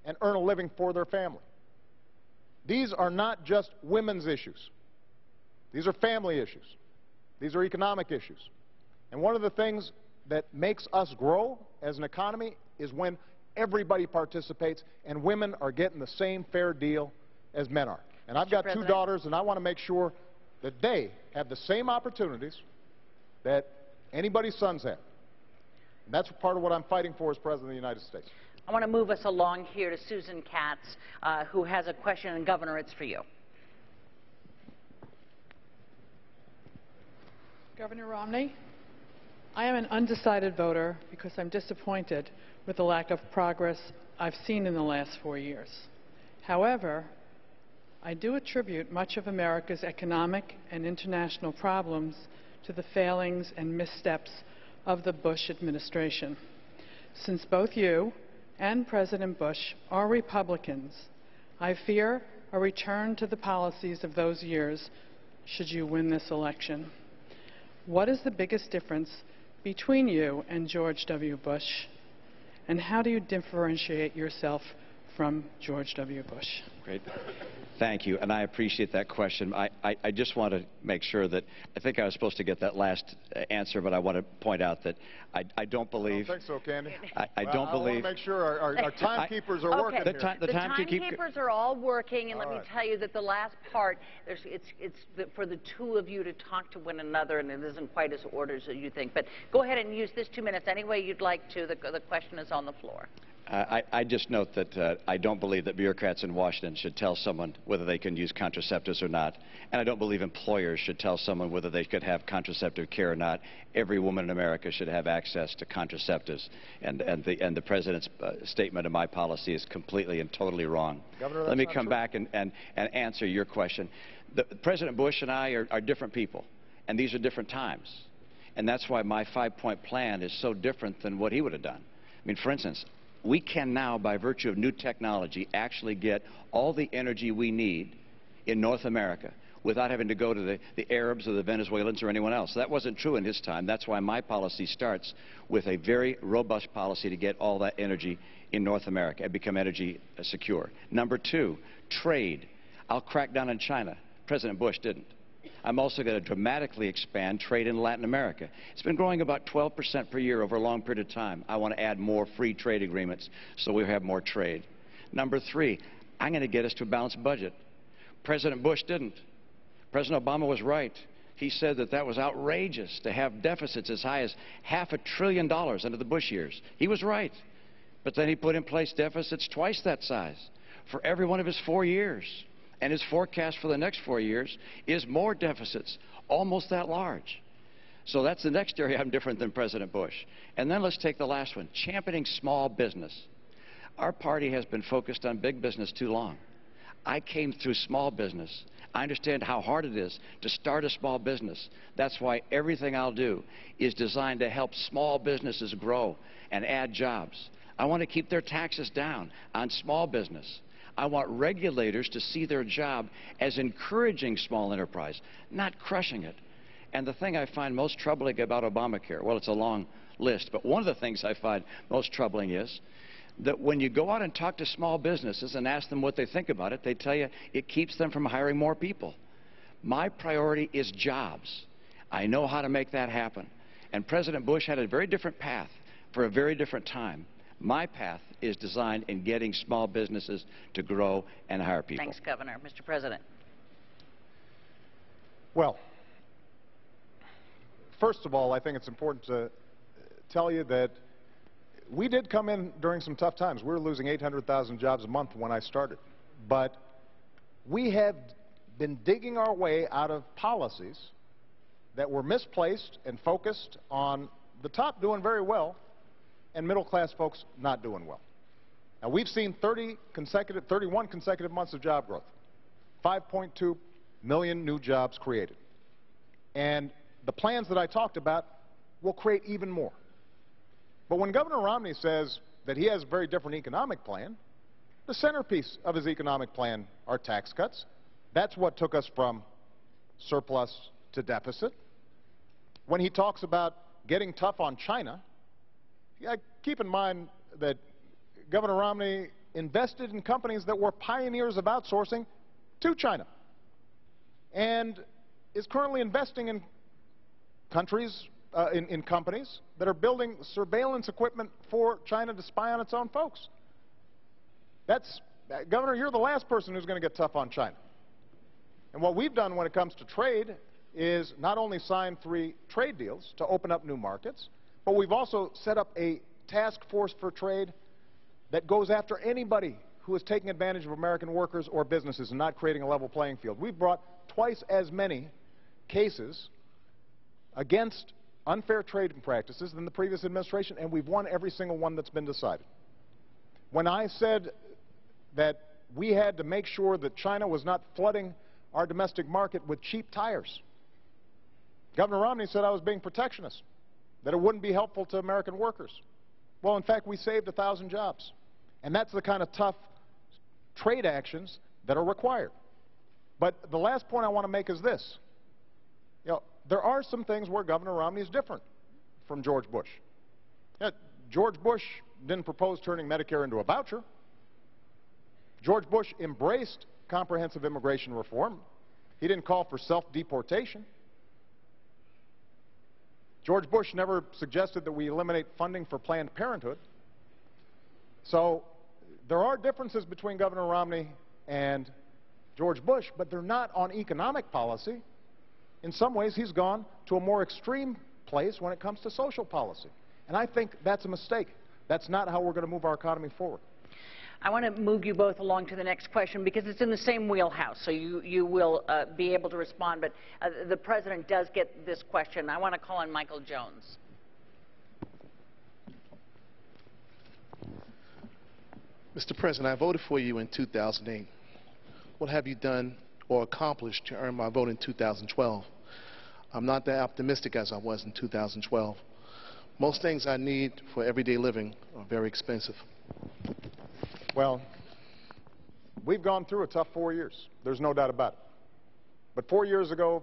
and earn a living for their family. These are not just women's issues. These are family issues. These are economic issues. And one of the things that makes us grow as an economy is when everybody participates and women are getting the same fair deal as men are. And I've got two daughters, and I want to make sure that they have the same opportunities that anybody's sons have. And that's part of what I'm fighting for as President of the United States. I want to move us along here to Susan Katz, who has a question, and Governor, it's for you. Governor Romney, I am an undecided voter because I'm disappointed with the lack of progress I've seen in the last 4 years. However, I do attribute much of America's economic and international problems to the failings and missteps of the Bush administration. Since both you and President Bush are Republicans, I fear a return to the policies of those years should you win this election. What is the biggest difference between you and George W. Bush, and how do you differentiate yourself from George W. Bush? Great. Thank you, and I appreciate that question. I just want to make sure that, I think I was supposed to get that last answer, but I want to point out that I don't believe... I don't think so, Candy. I don't believe... I want to make sure our timekeepers are working here. The timekeepers are all working, and let me tell you that the last part, it's for the two of you to talk to one another, and it isn't quite as ordered as you think. But go ahead and use this 2 minutes any way you'd like to. The question is on the floor. I just note that I don't believe that bureaucrats in Washington should tell someone whether they can use contraceptives or not. And I don't believe employers should tell someone whether they could have contraceptive care or not. Every woman in America should have access to contraceptives. And the President's statement of my policy is completely and totally wrong. Governor, let me that's come not back and answer your question. President Bush and I are different people, and these are different times. And that's why my 5-point plan is so different than what he would have done. I mean, for instance, we can now, by virtue of new technology, actually get all the energy we need in North America without having to go to the Arabs or the Venezuelans or anyone else. That wasn't true in his time. That's why my policy starts with a very robust policy to get all that energy in North America and become energy secure. Number 2, trade. I'll crack down on China. President Bush didn't. I'm also going to dramatically expand trade in Latin America. It's been growing about 12% per year over a long period of time. I want to add more free trade agreements so we have more trade. Number 3, I'm going to get us to a balanced budget. President Bush didn't. President Obama was right. He said that that was outrageous to have deficits as high as $500 billion under the Bush years. He was right. But then he put in place deficits twice that size for every one of his 4 years. And his forecast for the next 4 years is more deficits, almost that large. So that's the next area I'm different than President Bush. And then let's take the last one, championing small business. Our party has been focused on big business too long. I came through small business. I understand how hard it is to start a small business. That's why everything I'll do is designed to help small businesses grow and add jobs. I want to keep their taxes down on small business. I want regulators to see their job as encouraging small enterprise, not crushing it. And the thing I find most troubling about Obamacare, well, it's a long list, but one of the things I find most troubling is that when you go out and talk to small businesses and ask them what they think about it, they tell you it keeps them from hiring more people. My priority is jobs. I know how to make that happen. And President Bush had a very different path for a very different time. My path is designed in getting small businesses to grow and hire people. Thanks, Governor. Mr. President. Well, first of all, I think it's important to tell you that we did come in during some tough times. We were losing 800,000 jobs a month when I started. But we have been digging our way out of policies that were misplaced and focused on the top doing very well and middle-class folks not doing well. Now, we've seen 31 consecutive months of job growth, 5.2 million new jobs created. And the plans that I talked about will create even more. But when Governor Romney says that he has a very different economic plan, the centerpiece of his economic plan are tax cuts. That's what took us from surplus to deficit. When he talks about getting tough on China, keep in mind that Governor Romney invested in companies that were pioneers of outsourcing to China and is currently investing in countries, in companies that are building surveillance equipment for China to spy on its own folks. Governor, you're the last person who's going to get tough on China. And what we've done when it comes to trade is not only sign 3 trade deals to open up new markets, but we've also set up a task force for trade that goes after anybody who is taking advantage of American workers or businesses and not creating a level playing field. We've brought twice as many cases against unfair trading practices than the previous administration, and we've won every single one that's been decided. When I said that we had to make sure that China was not flooding our domestic market with cheap tires, Governor Romney said I was being protectionist, that it wouldn't be helpful to American workers. Well, in fact, we saved 1,000 jobs. And that's the kind of tough trade actions that are required. But the last point I want to make is this. There are some things where Governor Romney is different from George Bush. George Bush didn't propose turning Medicare into a voucher. George Bush embraced comprehensive immigration reform. He didn't call for self-deportation. George Bush never suggested that we eliminate funding for Planned Parenthood. So there are differences between Governor Romney and George Bush, but they're not on economic policy. In some ways, he's gone to a more extreme place when it comes to social policy. And I think that's a mistake. That's not how we're going to move our economy forward. I want to move you both along to the next question because it's in the same wheelhouse, so you will be able to respond. But the President does get this question. I want to call on Michael Jones. Mr. President, I voted for you in 2008. What have you done or accomplished to earn my vote in 2012? I'm not that optimistic as I was in 2012. Most things I need for everyday living are very expensive. Well, we've gone through a tough 4 years. There's no doubt about it. But 4 years ago,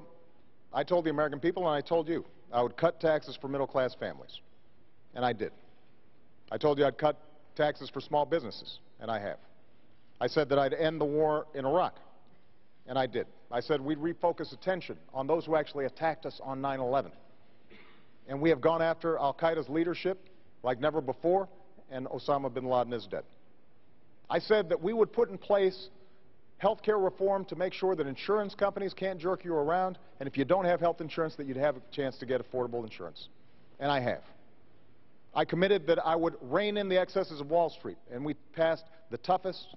I told the American people, and I told you, I would cut taxes for middle-class families. And I did. I told you I'd cut taxes for small businesses, and I have. I said that I'd end the war in Iraq, and I did. I said we'd refocus attention on those who actually attacked us on 9/11. And we have gone after al-Qaeda's leadership like never before, and Osama bin Laden is dead. I said that we would put in place health care reform to make sure that insurance companies can't jerk you around, and if you don't have health insurance, that you'd have a chance to get affordable insurance. And I have. I committed that I would rein in the excesses of Wall Street, and we passed the toughest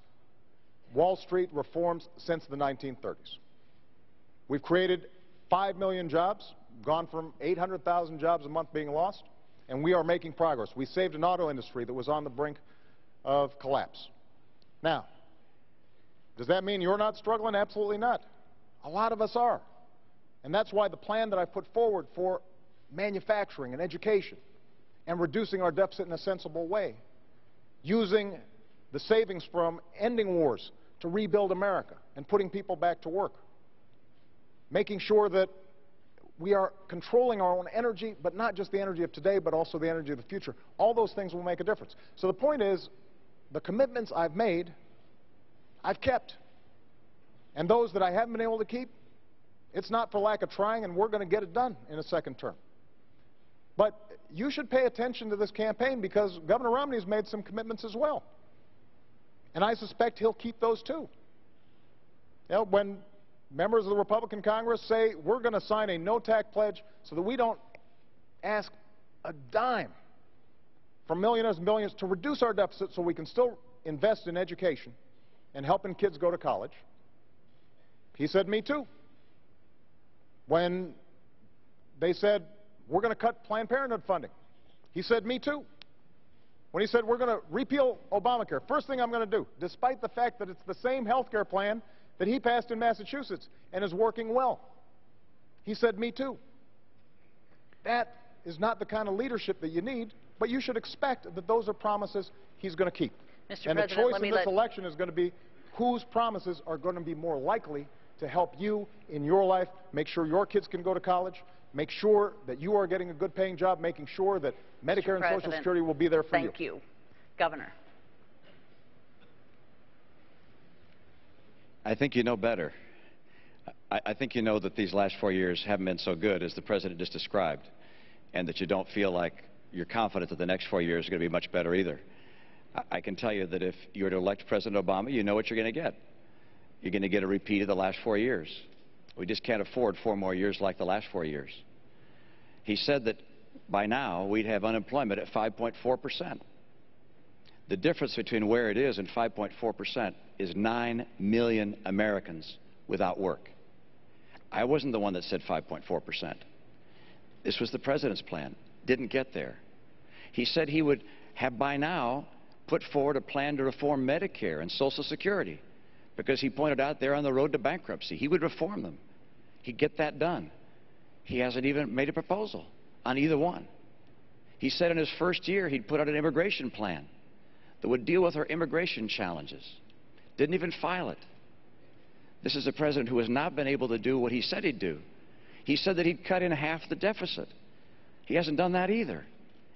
Wall Street reforms since the 1930s. We've created 5 million jobs, gone from 800,000 jobs a month being lost, and we are making progress. We saved an auto industry that was on the brink of collapse. Now, does that mean you're not struggling? Absolutely not. A lot of us are. And that's why the plan that I put forward for manufacturing and education and reducing our deficit in a sensible way, using the savings from ending wars to rebuild America and putting people back to work, making sure that we are controlling our own energy, but not just the energy of today, but also the energy of the future. All those things will make a difference. So the point is, the commitments I've made, I've kept. And those that I haven't been able to keep, it's not for lack of trying, and we're going to get it done in a second term. But you should pay attention to this campaign because Governor Romney has made some commitments as well. And I suspect he'll keep those too. You know, when members of the Republican Congress say we're going to sign a no-tax pledge so that we don't ask a dime from millionaires and billionaires to reduce our deficit so we can still invest in education and helping kids go to college, he said, me too. When they said, we're going to cut Planned Parenthood funding, he said, me too. When he said, we're going to repeal Obamacare, first thing I'm going to do, despite the fact that it's the same health care plan that he passed in Massachusetts and is working well, he said, me too. That is not the kind of leadership that you need, but you should expect that those are promises he's going to keep. Mr. And President, the choice in this election is going to be whose promises are going to be more likely to help you in your life, make sure your kids can go to college, make sure that you are getting a good paying job, making sure that Medicare and Social Security will be there for you. Thank you. Governor. I think you know better. I think you know that these last 4 years haven't been so good as the President just described, and that you don't feel like you're confident that the next 4 years are going to be much better either. I can tell you that if you were to elect President Obama, you know what you're going to get. You're going to get a repeat of the last 4 years. We just can't afford 4 more years like the last 4 years. He said that by now we'd have unemployment at 5.4%. The difference between where it is and 5.4% is 9 million Americans without work. I wasn't the one that said 5.4%. This was the President's plan. Didn't get there. He said he would have by now put forward a plan to reform Medicare and Social Security because he pointed out they're on the road to bankruptcy. He would reform them. He'd get that done. He hasn't even made a proposal on either one. He said in his first year he'd put out an immigration plan that would deal with our immigration challenges. Didn't even file it. This is a president who has not been able to do what he said he'd do. He said that he'd cut in half the deficit. He hasn't done that either.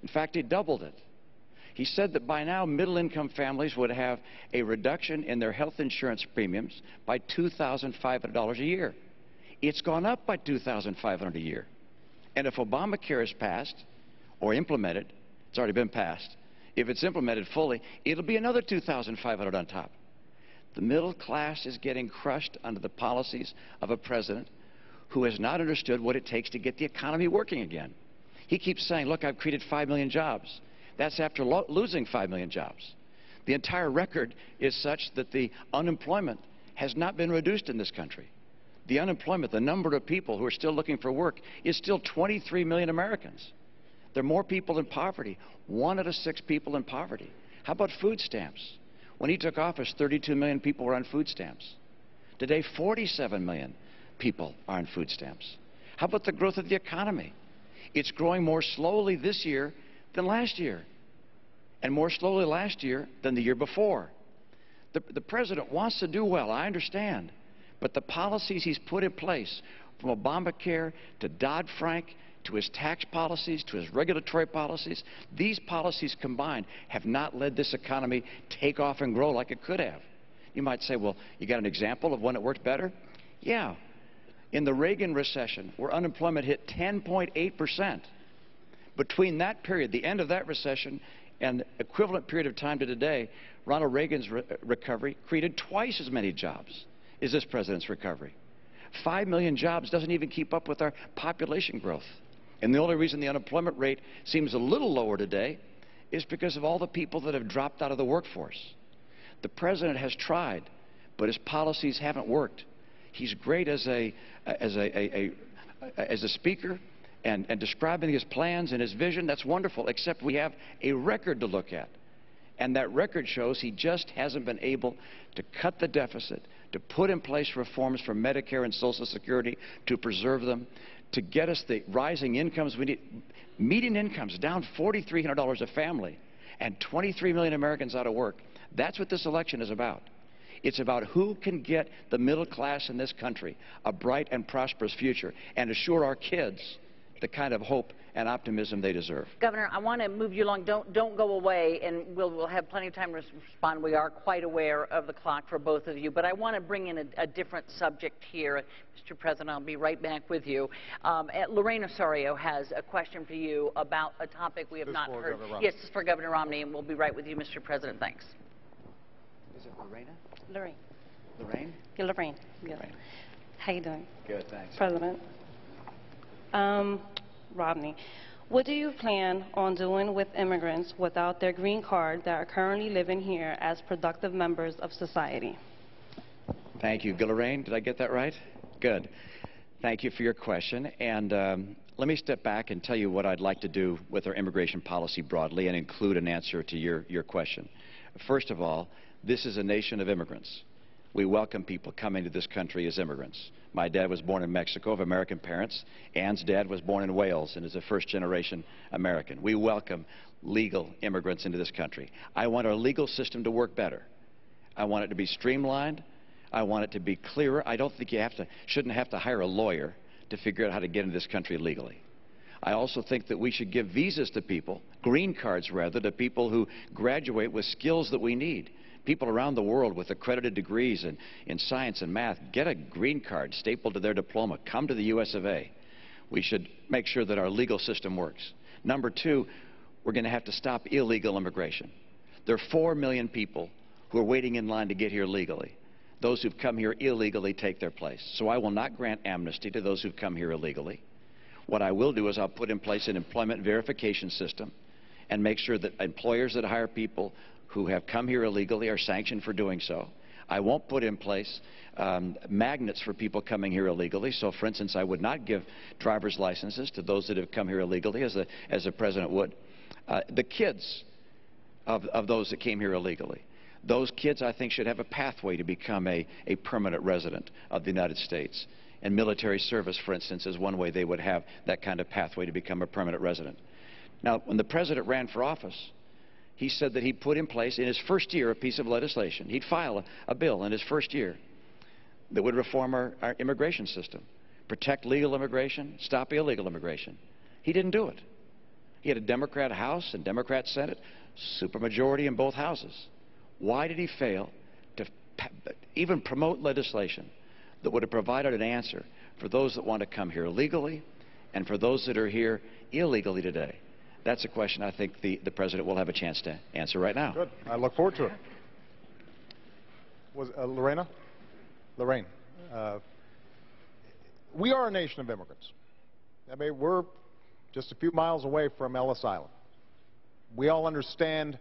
In fact, he doubled it. He said that by now middle-income families would have a reduction in their health insurance premiums by $2,500 a year. It's gone up by $2,500 a year. And if Obamacare is passed or implemented, it's already been passed, if it's implemented fully, it'll be another $2,500 on top. The middle class is getting crushed under the policies of a president who has not understood what it takes to get the economy working again. He keeps saying, look, I've created 5 million jobs. That's after losing 5 million jobs. The entire record is such that the unemployment has not been reduced in this country. The unemployment, the number of people who are still looking for work, is still 23 million Americans. There are more people in poverty. 1 out of 6 people in poverty. How about food stamps? When he took office, 32 million people were on food stamps. Today, 47 million people are on food stamps. How about the growth of the economy? It's growing more slowly this year than last year, and more slowly last year than the year before. The president wants to do well, I understand, but the policies he's put in place, from Obamacare to Dodd-Frank, to his tax policies, to his regulatory policies, these policies combined have not led this economy take off and grow like it could have. You might say, well, you got an example of when it worked better? Yeah. In the Reagan recession, where unemployment hit 10.8%, between that period, the end of that recession, and equivalent period of time to today, Ronald Reagan's recovery created twice as many jobs as this president's recovery. 5 million jobs doesn't even keep up with our population growth. And the only reason the unemployment rate seems a little lower today is because of all the people that have dropped out of the workforce. The president has tried, but his policies haven't worked. He's great as a speaker and describing his plans and his vision. That's wonderful, except we have a record to look at. And that record shows he just hasn't been able to cut the deficit, to put in place reforms for Medicare and Social Security, to preserve them, to get us the rising incomes we need. Median incomes down $4,300 a family, and 23 million Americans out of work. That's what this election is about. It's about who can get the middle class in this country a bright and prosperous future and assure our kids the kind of hope and optimism they deserve. Governor, I want to move you along. Don't go away, and we'll have plenty of time to respond. We are quite aware of the clock for both of you, but I want to bring in a different subject here. Mr. President, I'll be right back with you. Lorraine Osorio has a question for you about a topic we have not heard. Yes, this is for Governor Romney, and we'll be right with you, Mr. President. Thanks. Is it Lorena? Lorraine. Lorraine? Yeah, Lorraine. Yeah. Lorraine. How you doing? Good, thanks. President. Romney, what do you plan on doing with immigrants without their green card that are currently living here as productive members of society? Thank you. Lorraine, did I get that right? Good. Thank you for your question. And let me step back and tell you what I'd like to do with our immigration policy broadly and include an answer to your question. First of all, this is a nation of immigrants. We welcome people coming to this country as immigrants. My dad was born in Mexico of American parents. Ann's dad was born in Wales and is a first-generation American. We welcome legal immigrants into this country. I want our legal system to work better. I want it to be streamlined. I want it to be clearer. I don't think you shouldn't have to hire a lawyer to figure out how to get into this country legally. I also think that we should give visas to people, green cards rather, to people who graduate with skills that we need. People around the world with accredited degrees in science and math get a green card stapled to their diploma. Come to the US of A. We should make sure that our legal system works. Number two, we're going to have to stop illegal immigration. There are 4 million people who are waiting in line to get here legally. Those who've come here illegally take their place. So I will not grant amnesty to those who've come here illegally. What I will do is I'll put in place an employment verification system and make sure that employers that hire people who have come here illegally are sanctioned for doing so. I won't put in place magnets for people coming here illegally. So, for instance, I would not give driver's licenses to those that have come here illegally, as the president would. The kids of those that came here illegally, those kids, I think, should have a pathway to become a permanent resident of the United States. And military service, for instance, is one way they would have that kind of pathway to become a permanent resident. Now, when the president ran for office, he said that he'd put in place, in his first year, a piece of legislation. He'd file a bill in his first year that would reform our immigration system, protect legal immigration, stop illegal immigration. He didn't do it. He had a Democrat House and Democrat Senate, supermajority in both houses. Why did he fail to even promote legislation that would have provided an answer for those that want to come here legally and for those that are here illegally today? That's a question I think the president will have a chance to answer right now. Good. I look forward to it. Was Lorraine, we are a nation of immigrants. I mean, we're just a few miles away from Ellis Island. We all understand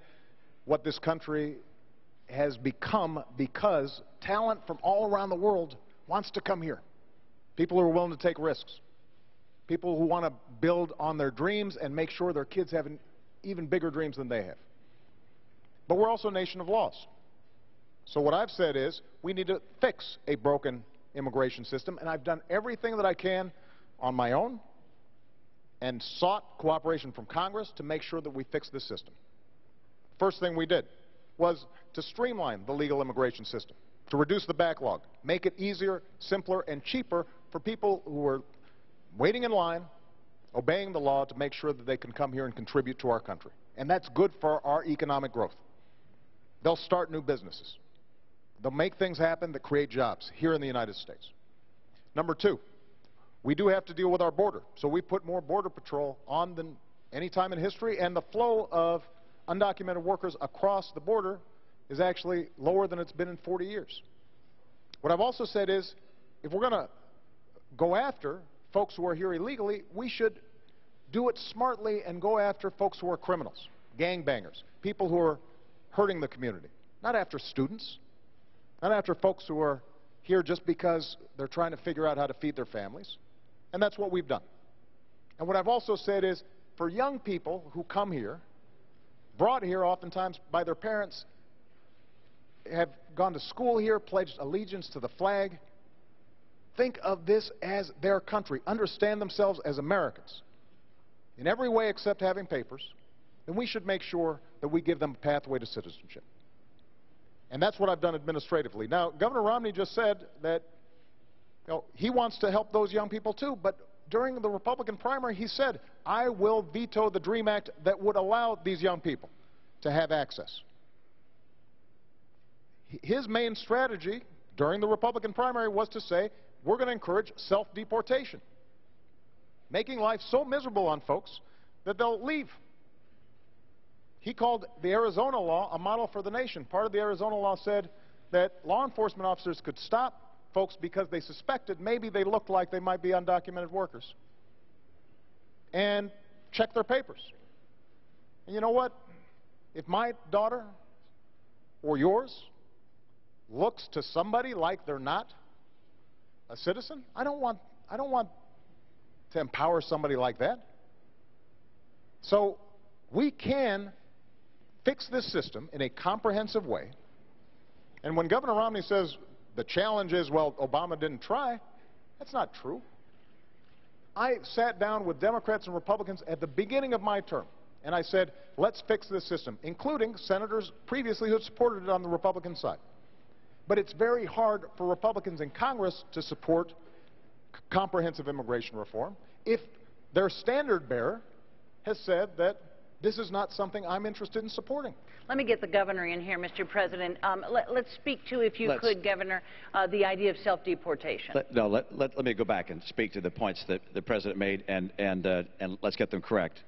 what this country has become because talent from all around the world wants to come here. People who are willing to take risks. People who want to build on their dreams and make sure their kids have even bigger dreams than they have. But we're also a nation of laws. So what I've said is we need to fix a broken immigration system, and I've done everything that I can on my own and sought cooperation from Congress to make sure that we fix this system. First thing we did was to streamline the legal immigration system, to reduce the backlog, make it easier, simpler, and cheaper for people who are waiting in line, obeying the law to make sure that they can come here and contribute to our country. And that's good for our economic growth. They'll start new businesses. They'll make things happen that create jobs here in the United States. Number two, we do have to deal with our border. So we put more Border Patrol on than any time in history, and the flow of undocumented workers across the border is actually lower than it's been in 40 years. What I've also said is, if we're going to go after folks who are here illegally, we should do it smartly and go after folks who are criminals, gangbangers, people who are hurting the community, not after students, not after folks who are here just because they're trying to figure out how to feed their families. And that's what we've done. And what I've also said is, for young people who come here, brought here oftentimes by their parents, have gone to school here, pledged allegiance to the flag, think of this as their country, understand themselves as Americans in every way except having papers, then we should make sure that we give them a pathway to citizenship. And that's what I've done administratively. Now, Governor Romney just said that he wants to help those young people too, but during the Republican primary he said, I will veto the DREAM Act that would allow these young people to have access. His main strategy during the Republican primary was to say, we're going to encourage self-deportation, making life so miserable on folks that they'll leave. He called the Arizona law a model for the nation. Part of the Arizona law said that law enforcement officers could stop folks because they suspected maybe they looked like they might be undocumented workers and check their papers. And you know what? If my daughter or yours looks to somebody like they're not a citizen, I don't want to empower somebody like that. So we can fix this system in a comprehensive way. And when Governor Romney says the challenge is, well, Obama didn't try, that's not true. I sat down with Democrats and Republicans at the beginning of my term, and I said, let's fix this system, including senators previously who had supported it on the Republican side. But it's very hard for Republicans in Congress to support comprehensive immigration reform if their standard bearer has said that this is not something I'm interested in supporting. Let me get the governor in here, Mr. President. Let's speak to, if you could, Governor, the idea of self-deportation. Let me go back and speak to the points that the President made, and let's get them correct.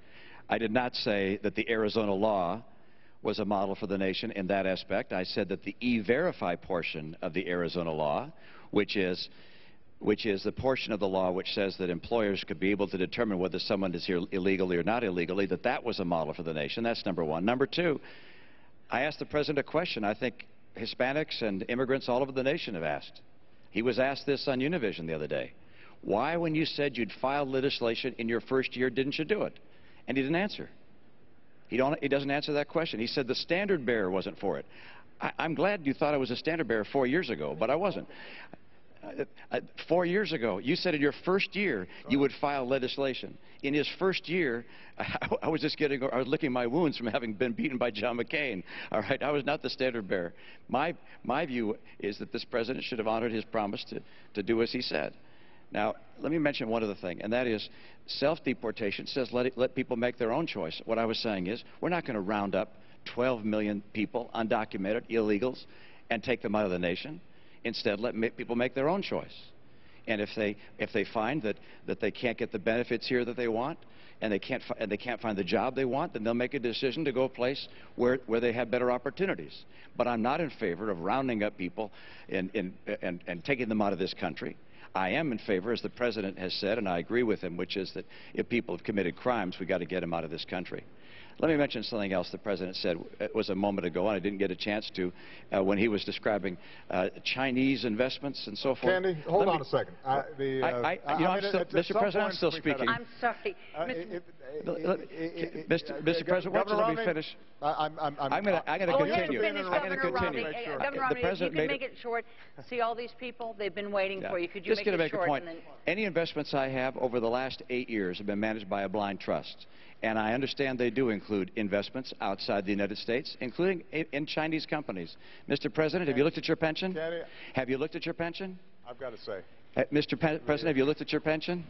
I did not say that the Arizona law was a model for the nation in that aspect. I said that the E-Verify portion of the Arizona law, which is the portion of the law which says that employers could be able to determine whether someone is here illegally or not illegally, that was a model for the nation. That's number one. Number two, I asked the President a question I think Hispanics and immigrants all over the nation have asked. He was asked this on Univision the other day. Why, when you said you'd file legislation in your first year, didn't you do it? And he didn't answer. He doesn't answer that question. He said the standard bearer wasn't for it. I'm glad you thought I was a standard bearer 4 years ago, but I wasn't. 4 years ago, you said in your first year you would file legislation. In his first year, I was licking my wounds from having been beaten by John McCain. All right, I was not the standard bearer. My view is that this president should have honored his promise to do as he said. Now, let me mention one other thing, and that is self-deportation says let people make their own choice. What I was saying is we're not going to round up 12 million people, undocumented, illegals, and take them out of the nation. Instead, let people make their own choice. And if they find that they can't get the benefits here that they want, and they can't find the job they want, then they'll make a decision to go a place where they have better opportunities. But I'm not in favor of rounding up people and taking them out of this country. I am in favor, as the President has said, and I agree with him, which is that if people have committed crimes, we've got to get them out of this country. Let me mention something else the President said. It was a moment ago, and I didn't get a chance to, when he was describing Chinese investments and so forth. Candy, hold on a second. Mr. President, I'm still speaking. I'm sorry. Mr. President, why don't you let me finish? I'm going to continue. I'm going to continue. Governor Romney, if you can make it short. See all these people? They've been waiting for you. Could you Just make going to it make short? a point. Any investments I have over the last 8 years have been managed by a blind trust. And I understand they do include investments outside the United States, including in Chinese companies. Mr. President, have you looked at your pension? Have you looked at your pension? I've got to say. Mr. President, have you looked at your pension?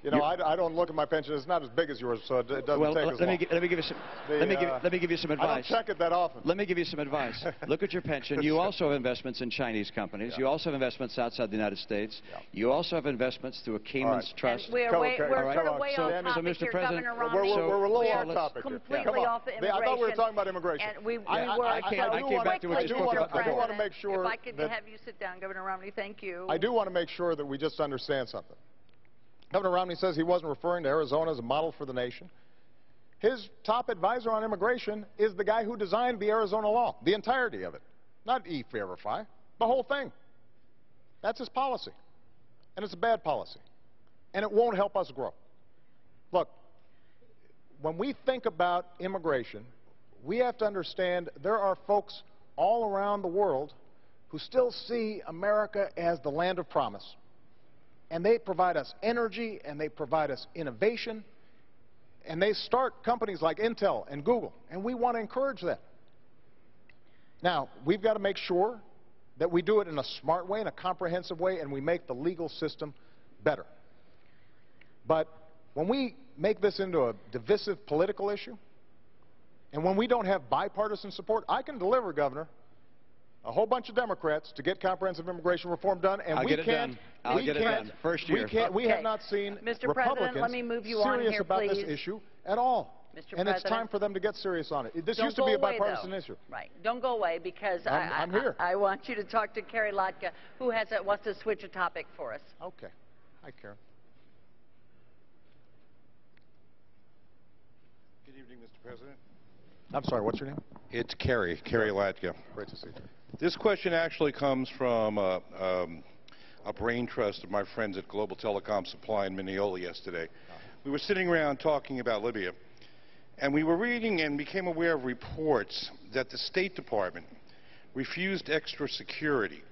You know, I don't look at my pension. It's not as big as yours, so it doesn't take as long. Let me give you some. Let me give you some advice. I don't check it that often. Let me give you some advice. Look at your pension. You also have investments in Chinese companies. You also have investments outside the United States. You also have investments through a Cayman's trust. And we're sort of way off topic Mr. here, President, Governor Romney. We're a little off topic. Completely off the immigration. I thought we were talking about immigration. And we were. I came back to what you spoke about. I do want to make sure. If I could have you sit down, Governor Romney, thank you. I do want to make sure that we just understand something. Governor Romney says he wasn't referring to Arizona as a model for the nation. His top advisor on immigration is the guy who designed the Arizona law, the entirety of it, not E-Verify, the whole thing. That's his policy, and it's a bad policy, and it won't help us grow. Look, when we think about immigration, we have to understand there are folks all around the world who still see America as the land of promise. And they provide us energy, and they provide us innovation, and they start companies like Intel and Google, and we want to encourage that. Now, we've got to make sure that we do it in a smart way, in a comprehensive way, and we make the legal system better. But when we make this into a divisive political issue, and when we don't have bipartisan support, I can deliver, Governor, a whole bunch of Democrats to get comprehensive immigration reform done, and I'll get it done. First year. We have not seen Mr. Republicans President, let me move you on serious here, about please. this issue at all. Mr. And President, it's time for them to get serious on it. This don't used to go be a away, bipartisan though. issue. Right. Don't go away, because I'm here. I want you to talk to Carrie Lotka, who wants to switch a topic for us. Okay. Hi, Karen. Good evening, Mr. President. I'm sorry, what's your name? It's Kerry Latka. Great to see you. This question actually comes from a brain trust of my friends at Global Telecom Supply in Mineola yesterday. We were sitting around talking about Libya, and we were reading and became aware of reports that the State Department refused extra security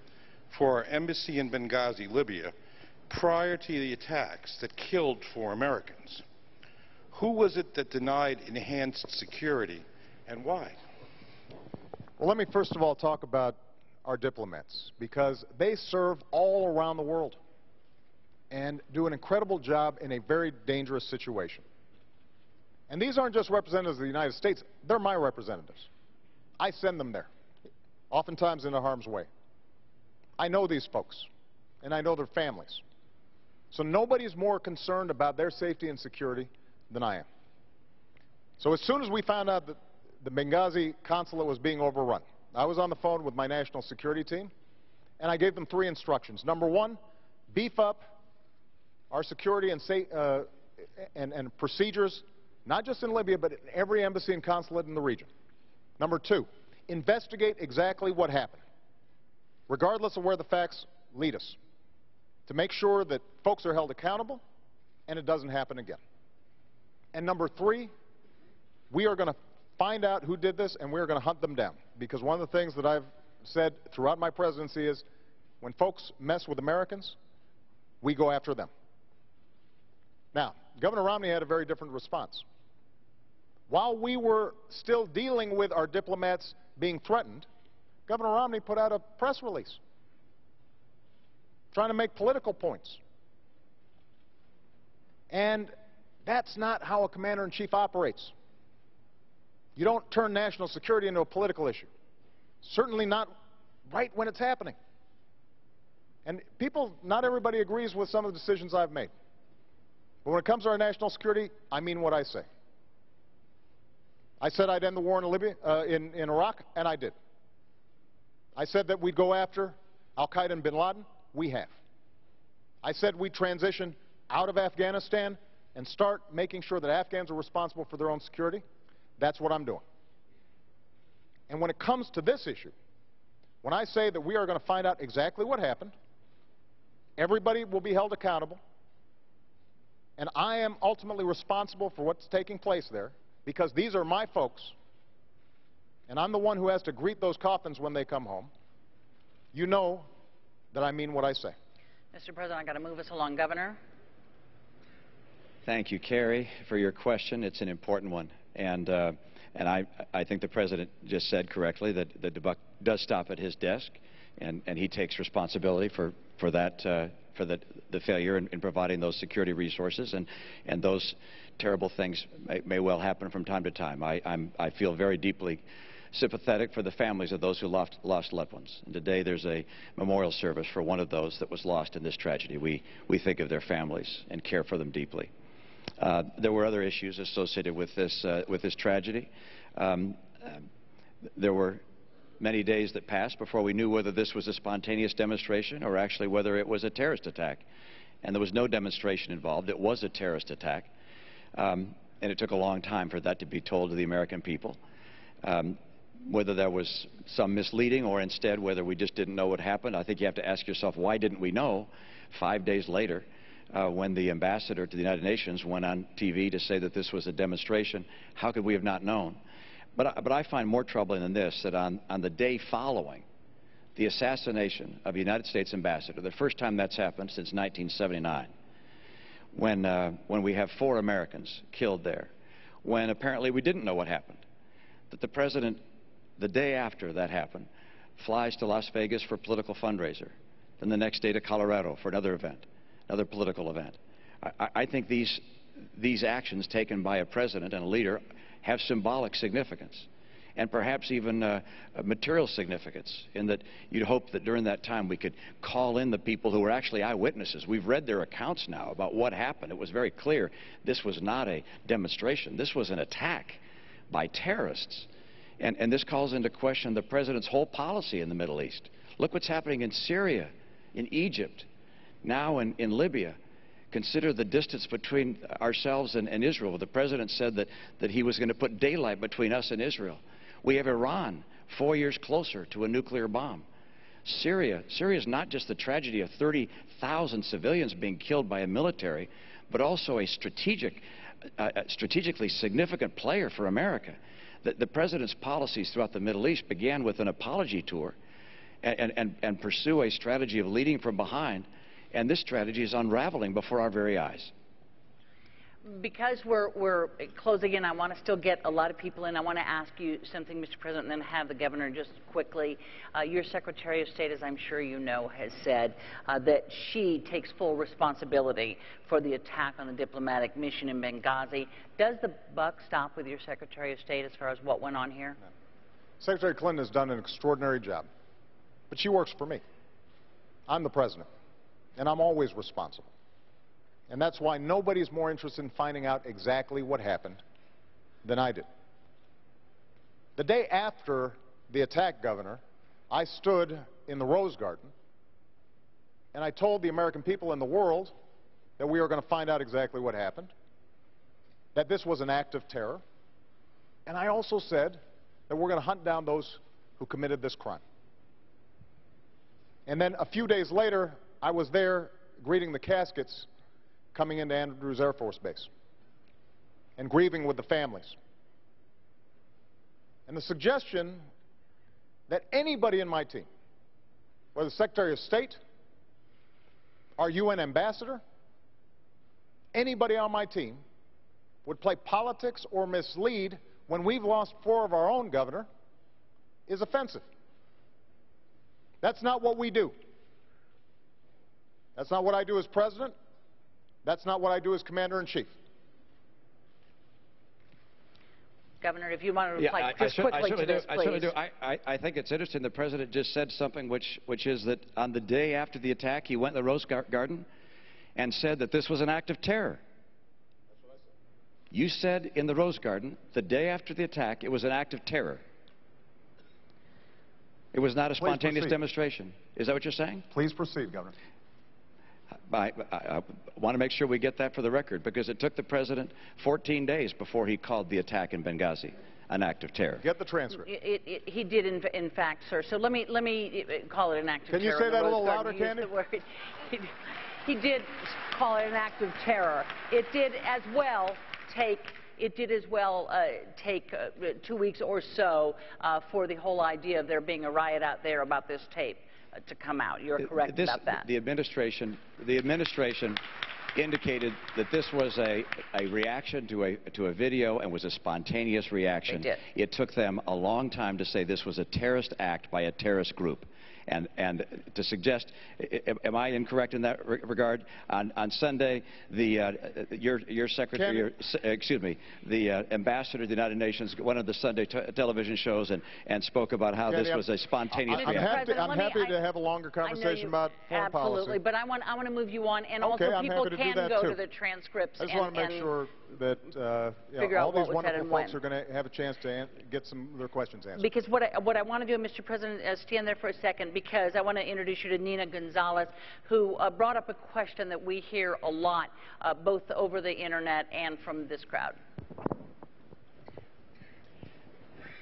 for our embassy in Benghazi, Libya, prior to the attacks that killed 4 Americans. Who was it that denied enhanced security, and why? Well, let me first of all talk about our diplomats, because they serve all around the world and do an incredible job in a very dangerous situation. And these aren't just representatives of the United States, they're my representatives. I send them there, oftentimes into harm's way. I know these folks, and I know their families. So nobody's more concerned about their safety and security than I am. So as soon as we found out that the Benghazi consulate was being overrun, I was on the phone with my national security team, and I gave them 3 instructions. Number 1, beef up our security and procedures, not just in Libya, but in every embassy and consulate in the region. Number 2, investigate exactly what happened, regardless of where the facts lead us, to make sure that folks are held accountable and it doesn't happen again. And number 3, we are going to find out who did this, and we're going to hunt them down. Because one of the things that I've said throughout my presidency is, when folks mess with Americans, we go after them. Now, Governor Romney had a very different response. While we were still dealing with our diplomats being threatened, Governor Romney put out a press release trying to make political points. And that's not how a commander-in-chief operates. You don't turn national security into a political issue. Certainly not right when it's happening. And not everybody agrees with some of the decisions I've made. But when it comes to our national security, I mean what I say. I said I'd end the war in Libya, in Iraq, and I did. I said that we'd go after al-Qaeda and bin Laden. We have. I said we'd transition out of Afghanistan and start making sure that Afghans are responsible for their own security. That's what I'm doing. And when it comes to this issue, when I say that we are going to find out exactly what happened, everybody will be held accountable, and I am ultimately responsible for what's taking place there, because these are my folks, and I'm the one who has to greet those coffins when they come home. You know that I mean what I say. Mr. President, I've got to move us along. Governor? Thank you, Carrie, for your question. It's an important one. And I think the President just said correctly that the buck does stop at his desk, and he takes responsibility for the failure in providing those security resources, and those terrible things may well happen from time to time. I feel very deeply sympathetic for the families of those who lost loved ones. And today there's a memorial service for one of those that was lost in this tragedy. We think of their families and care for them deeply. There were other issues associated with this tragedy. There were many days that passed before we knew whether this was a spontaneous demonstration or actually whether it was a terrorist attack. And there was no demonstration involved. It was a terrorist attack. And it took a long time for that to be told to the American people. Whether there was some misleading or instead whether we just didn't know what happened, I think you have to ask yourself, why didn't we know 5 days later when the ambassador to the United Nations went on TV to say that this was a demonstration? How could we have not known? But I find more troubling than this, that on the day following the assassination of a United States ambassador, the first time that's happened since 1979, when we have 4 Americans killed there, when apparently we didn't know what happened, that the President, the day after that happened, flies to Las Vegas for a political fundraiser, then the next day to Colorado for another event, another political event. I think these actions taken by a president and a leader have symbolic significance, and perhaps even a material significance, in that you'd hope that during that time we could call in the people who were actually eyewitnesses. We've read their accounts now about what happened. It was very clear this was not a demonstration. This was an attack by terrorists. And this calls into question the President's whole policy in the Middle East. Look what's happening in Syria, in Egypt, now in Libya. Consider the distance between ourselves and Israel. The President said that he was going to put daylight between us and Israel. We have Iran 4 years closer to a nuclear bomb. Syria is not just the tragedy of 30,000 civilians being killed by a military, but also a strategically significant player for America. The President's policies throughout the Middle East began with an apology tour and pursue a strategy of leading from behind, and this strategy is unraveling before our very eyes. Because we're closing in, I want to still get a lot of people in. I want to ask you something, Mr. President, and then have the Governor just quickly. Your Secretary of State, as I'm sure you know, has said that she takes full responsibility for the attack on the diplomatic mission in Benghazi. Does the buck stop with your Secretary of State as far as what went on here? No. Secretary Clinton has done an extraordinary job, but she works for me. I'm the President, and I'm always responsible. And that's why nobody's more interested in finding out exactly what happened than I did. The day after the attack, Governor, I stood in the Rose Garden and I told the American people and the world that we were going to find out exactly what happened, that this was an act of terror, and I also said that we're going to hunt down those who committed this crime. And then a few days later, I was there greeting the caskets coming into Andrews Air Force Base and grieving with the families. And the suggestion that anybody in my team, whether the Secretary of State, our UN ambassador, anybody on my team would play politics or mislead when we've lost 4 of our own, Governor, is offensive. That's not what we do. That's not what I do as President. That's not what I do as Commander-in-Chief. Governor, if you want to reply just quickly to this, please. I certainly do. I think it's interesting the President just said something which is that on the day after the attack, he went to the Rose Garden and said that this was an act of terror. That's what I said. You said in the Rose Garden, the day after the attack, it was an act of terror. It was not a spontaneous demonstration. Is that what you're saying? Please proceed, Governor. I want to make sure we get that for the record, because it took the President 14 days before he called the attack in Benghazi. an act of terror. Get the transcript. He did, in fact, sir. So let me call it an act of terror. Can you say that a little louder, Candy? He did call it an act of terror. It did as well take 2 weeks or so for the whole idea of there being a riot out there about this tape to come out. You're correct about that. The administration indicated that this was a reaction to a video and was a spontaneous reaction. They did. It took them a long time to say this was a terrorist act by a terrorist group. And to suggest, am I incorrect in that regard? On Sunday, your secretary, the ambassador of the United Nations went on the Sunday television shows and spoke about how this was a spontaneous reaction. I'm happy to have a longer conversation about foreign policy. Absolutely, but I want to move you on, and also people can go to the transcripts I just want to make sure that all these wonderful folks are going to have a chance to get some of their questions answered. Because what I want to do, Mr. President, stand there for a second, because I want to introduce you to Nina Gonzalez, who brought up a question that we hear a lot, both over the internet and from this crowd.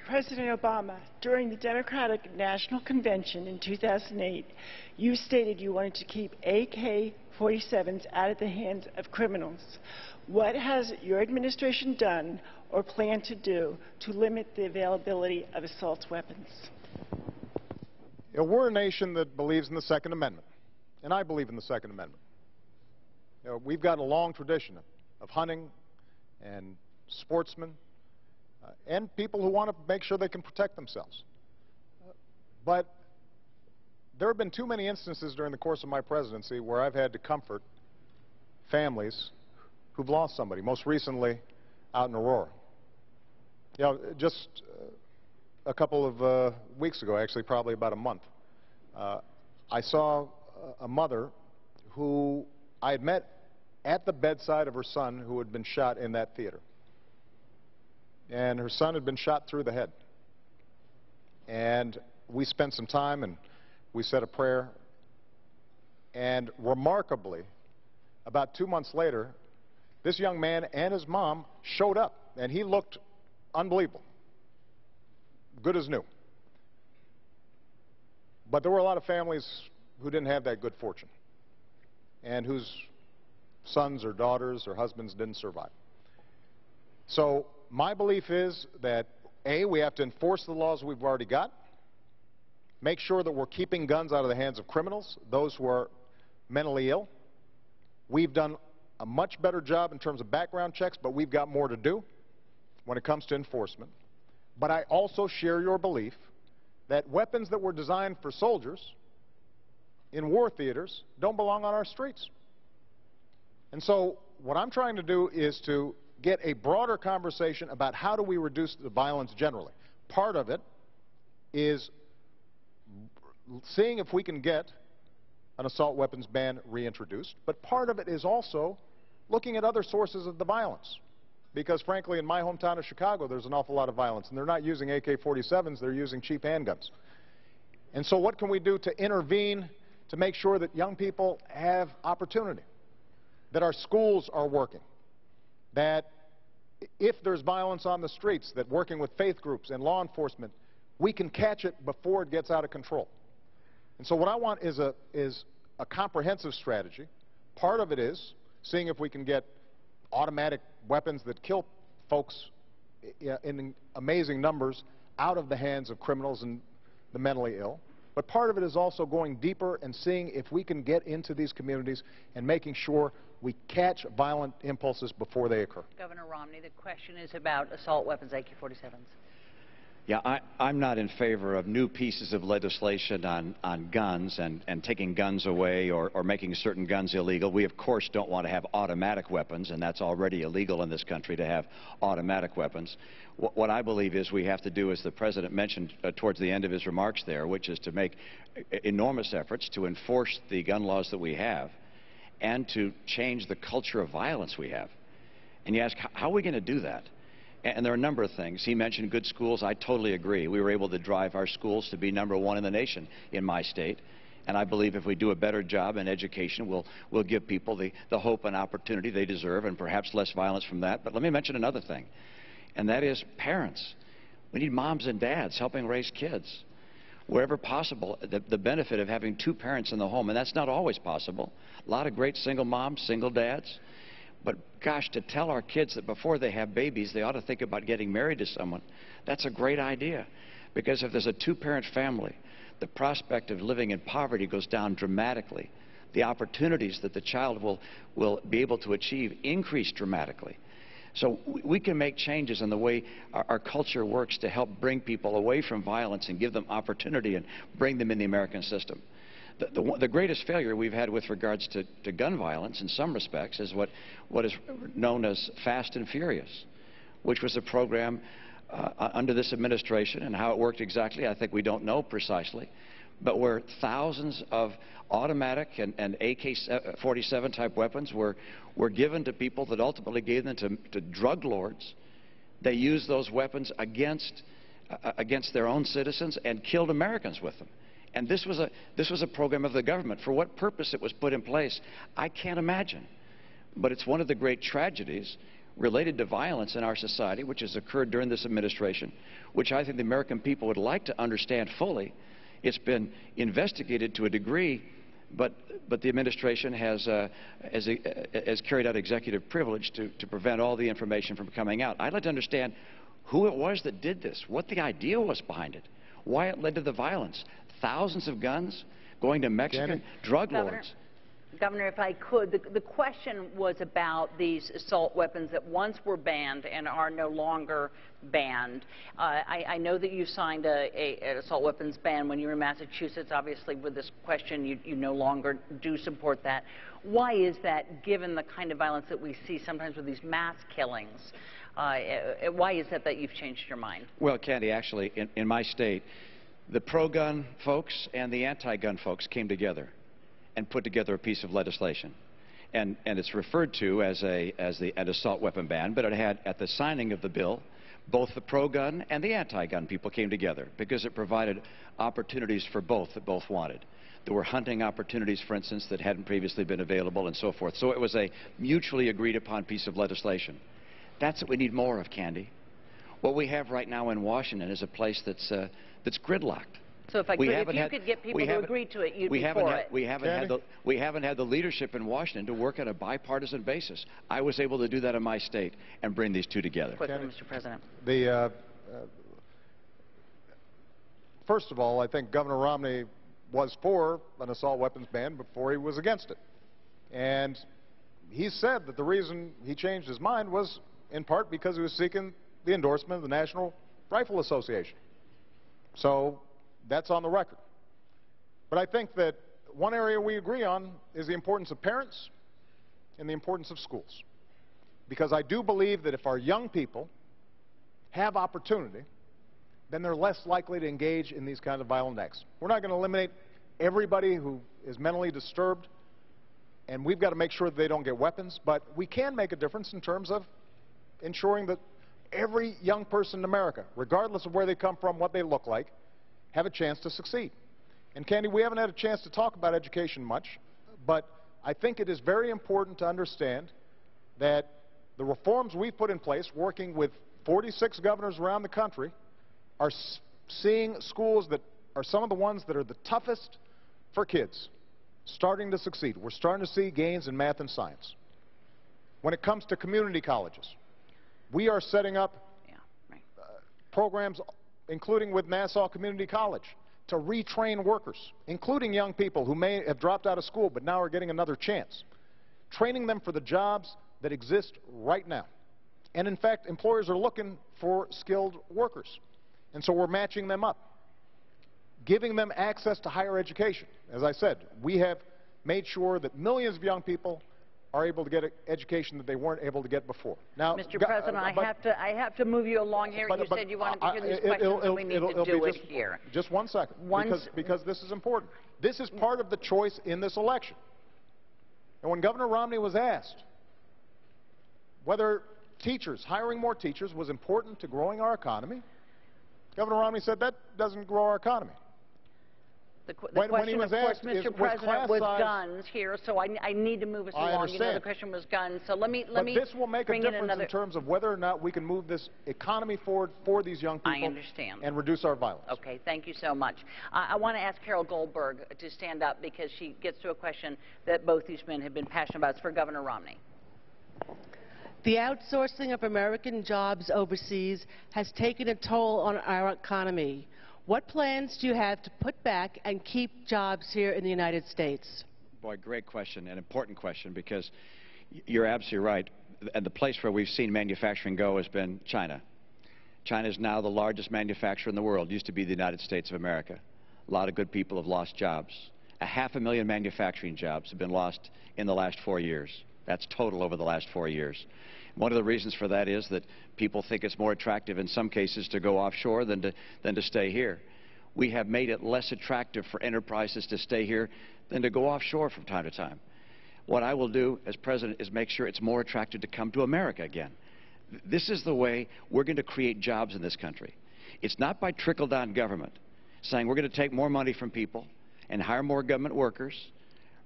President Obama, during the Democratic National Convention in 2008, you stated you wanted to keep AK-47s out of the hands of criminals. What has your administration done or plan to do to limit the availability of assault weapons? We're a nation that believes in the Second Amendment, and I believe in the Second Amendment. We've got a long tradition of hunting and sportsmen and people who want to make sure they can protect themselves. But there have been too many instances during the course of my presidency where I've had to comfort families who've lost somebody, most recently out in Aurora. Just a couple of weeks ago, actually probably about a month, I saw a mother who I had met at the bedside of her son who had been shot in that theater. And her son had been shot through the head. And we spent some time and we said a prayer. And remarkably, about 2 months later, this young man and his mom showed up, and he looked unbelievable, good as new. But there were a lot of families who didn't have that good fortune, and whose sons or daughters or husbands didn't survive. So my belief is that, A, we have to enforce the laws we've already got, make sure that we're keeping guns out of the hands of criminals, those who are mentally ill. We've done a much better job in terms of background checks, but we've got more to do when it comes to enforcement. But I also share your belief that weapons that were designed for soldiers in war theaters don't belong on our streets. And so what I'm trying to do is to get a broader conversation about how do we reduce the violence generally. Part of it is seeing if we can get an assault weapons ban reintroduced, but part of it is also looking at other sources of the violence. Because frankly, in my hometown of Chicago, there's an awful lot of violence, and they're not using AK-47s, they're using cheap handguns. And so what can we do to intervene to make sure that young people have opportunity, that our schools are working, that if there's violence on the streets, that working with faith groups and law enforcement, we can catch it before it gets out of control. And so what I want is a comprehensive strategy. Part of it is seeing if we can get automatic weapons that kill folks in amazing numbers out of the hands of criminals and the mentally ill. But part of it is also going deeper and seeing if we can get into these communities and making sure we catch violent impulses before they occur. Governor Romney, the question is about assault weapons, AK-47s. Yeah, I'm not in favor of new pieces of legislation on guns and taking guns away or making certain guns illegal. We, of course, don't want to have automatic weapons, and that's already illegal in this country to have automatic weapons. What I believe is we have to do, as the President mentioned towards the end of his remarks there, which is to make enormous efforts to enforce the gun laws that we have and to change the culture of violence we have. And you ask, how are we going to do that? And there are a number of things. He mentioned good schools. I totally agree. We were able to drive our schools to be #1 in the nation in my state. And I believe if we do a better job in education, we'll give people the hope and opportunity they deserve, and perhaps less violence from that. But let me mention another thing, and that is parents. We need moms and dads helping raise kids. Wherever possible, the benefit of having two parents in the home, and that's not always possible. A lot of great single moms, single dads. But gosh, to tell our kids that before they have babies, they ought to think about getting married to someone, that's a great idea. Because if there's a two-parent family, the prospect of living in poverty goes down dramatically. The opportunities that the child will be able to achieve increase dramatically. So we can make changes in the way our culture works to help bring people away from violence and give them opportunity and bring them in the American system. The greatest failure we've had with regards to gun violence in some respects is what is known as Fast and Furious, which was a program under this administration, and how it worked exactly, I think we don't know precisely, but where thousands of automatic and AK-47 type weapons were given to people that ultimately gave them to drug lords. They used those weapons against their own citizens and killed Americans with them. And this was a program of the government. For what purpose it was put in place, I can't imagine. But it's one of the great tragedies related to violence in our society, which has occurred during this administration, which I think the American people would like to understand fully. It's been investigated to a degree, but the administration has carried out executive privilege to prevent all the information from coming out. I'd like to understand who it was that did this, what the idea was behind it, why it led to the violence. Thousands of guns going to Mexican drug lords. Governor, if I could, the question was about these assault weapons that once were banned and are no longer banned. I know that you signed an assault weapons ban when you were in Massachusetts. Obviously, with this question, you no longer do support that. Why is that, given the kind of violence that we see sometimes with these mass killings? Why is that you've changed your mind? Well, Candy, actually, in my state, the pro-gun folks and the anti-gun folks came together and put together a piece of legislation. And it's referred to as an assault weapon ban, but it had, at the signing of the bill, both the pro-gun and the anti-gun people came together because it provided opportunities for both that both wanted. There were hunting opportunities, for instance, that hadn't previously been available and so forth. So it was a mutually agreed upon piece of legislation. That's what we need more of, Candy. What we have right now in Washington is a place that's gridlocked. So if you could get people to agree to it, you'd be for it. We haven't had the leadership in Washington to work on a bipartisan basis. I was able to do that in my state and bring these two together. Quickly, Mr. President. First of all, I think Governor Romney was for an assault weapons ban before he was against it. And he said that the reason he changed his mind was in part because he was seeking the endorsement of the National Rifle Association. So that's on the record. But I think that one area we agree on is the importance of parents and the importance of schools. Because I do believe that if our young people have opportunity, then they're less likely to engage in these kinds of violent acts. We're not going to eliminate everybody who is mentally disturbed, and we've got to make sure that they don't get weapons, but we can make a difference in terms of ensuring that every young person in America, regardless of where they come from, what they look like, have a chance to succeed. And Candy, we haven't had a chance to talk about education much, but I think it is very important to understand that the reforms we've put in place, working with 46 governors around the country, are seeing schools that are some of the ones that are the toughest for kids starting to succeed. We're starting to see gains in math and science. When it comes to community colleges, we are setting up programs, including with Nassau Community College, to retrain workers, including young people who may have dropped out of school but now are getting another chance, training them for the jobs that exist right now. And in fact, employers are looking for skilled workers. And so we're matching them up, giving them access to higher education. As I said, we have made sure that millions of young people are able to get an education that they weren't able to get before. Now, Mr. President, I have to move you along here. You said you wanted to hear these questions, and we need to do it here. Just one second, because this is important. This is part of the choice in this election. And when Governor Romney was asked whether hiring more teachers was important to growing our economy, Governor Romney said that doesn't grow our economy. The When he question, was of course, asked, is, Mr. President, was class size- guns here, so I need to move us I along. You know, the understand. question was guns, so let me But this will make a bring in difference another. in terms of whether or not we can move this economy forward for these young people. I understand. And reduce our violence. Okay, thank you so much. I want to ask Carol Goldberg to stand up because she gets to a question that both these men have been passionate about. It's for Governor Romney. The outsourcing of American jobs overseas has taken a toll on our economy. What plans do you have to put back and keep jobs here in the United States? Boy, great question, an important question, because you're absolutely right. And the place where we've seen manufacturing go has been China. China is now the largest manufacturer in the world. It used to be the United States of America. A lot of good people have lost jobs. 500,000 manufacturing jobs have been lost in the last 4 years. That's total over the last 4 years. One of the reasons for that is that people think it's more attractive in some cases to go offshore than to stay here. We have made it less attractive for enterprises to stay here than to go offshore from time to time. What I will do as president is make sure it's more attractive to come to America again. This is the way we're going to create jobs in this country. It's not by trickle-down government, saying we're going to take more money from people and hire more government workers,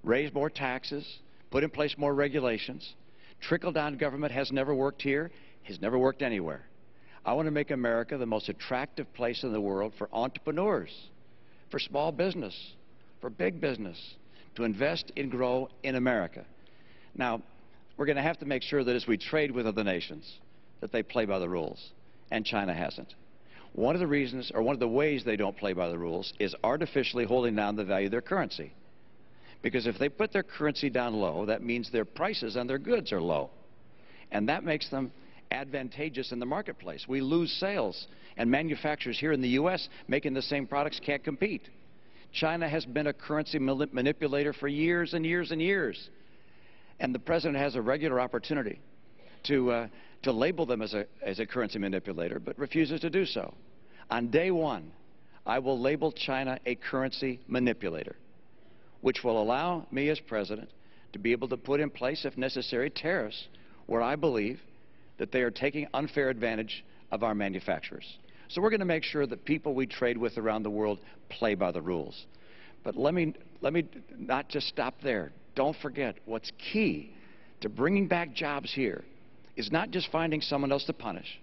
raise more taxes, put in place more regulations. Trickle-down government has never worked here, has never worked anywhere. I want to make America the most attractive place in the world for entrepreneurs, for small business, for big business, to invest and grow in America. Now, we're going to have to make sure that as we trade with other nations, that they play by the rules, and China hasn't. One of the reasons, or one of the ways they don't play by the rules, is artificially holding down the value of their currency. Because if they put their currency down low, that means their prices on their goods are low. And that makes them advantageous in the marketplace. We lose sales, and manufacturers here in the U.S. making the same products can't compete. China has been a currency manipulator for years and years and years. And the president has a regular opportunity to label them as a currency manipulator, but refuses to do so. On day one, I will label China a currency manipulator, which will allow me as president to be able to put in place, if necessary, tariffs where I believe that they are taking unfair advantage of our manufacturers. So we're going to make sure that people we trade with around the world play by the rules. But let me not just stop there. Don't forget, what's key to bringing back jobs here is not just finding someone else to punish.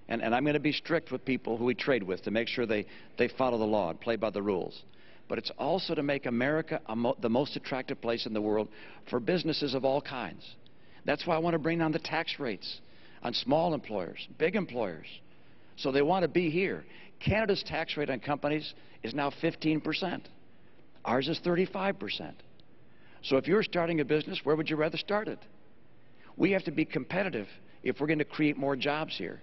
And I'm going to be strict with people who we trade with to make sure they follow the law and play by the rules. But it's also to make America the most attractive place in the world for businesses of all kinds. That's why I want to bring down the tax rates on small employers, big employers, so they want to be here. Canada's tax rate on companies is now 15%. Ours is 35%. So if you're starting a business, where would you rather start it? We have to be competitive if we're going to create more jobs here.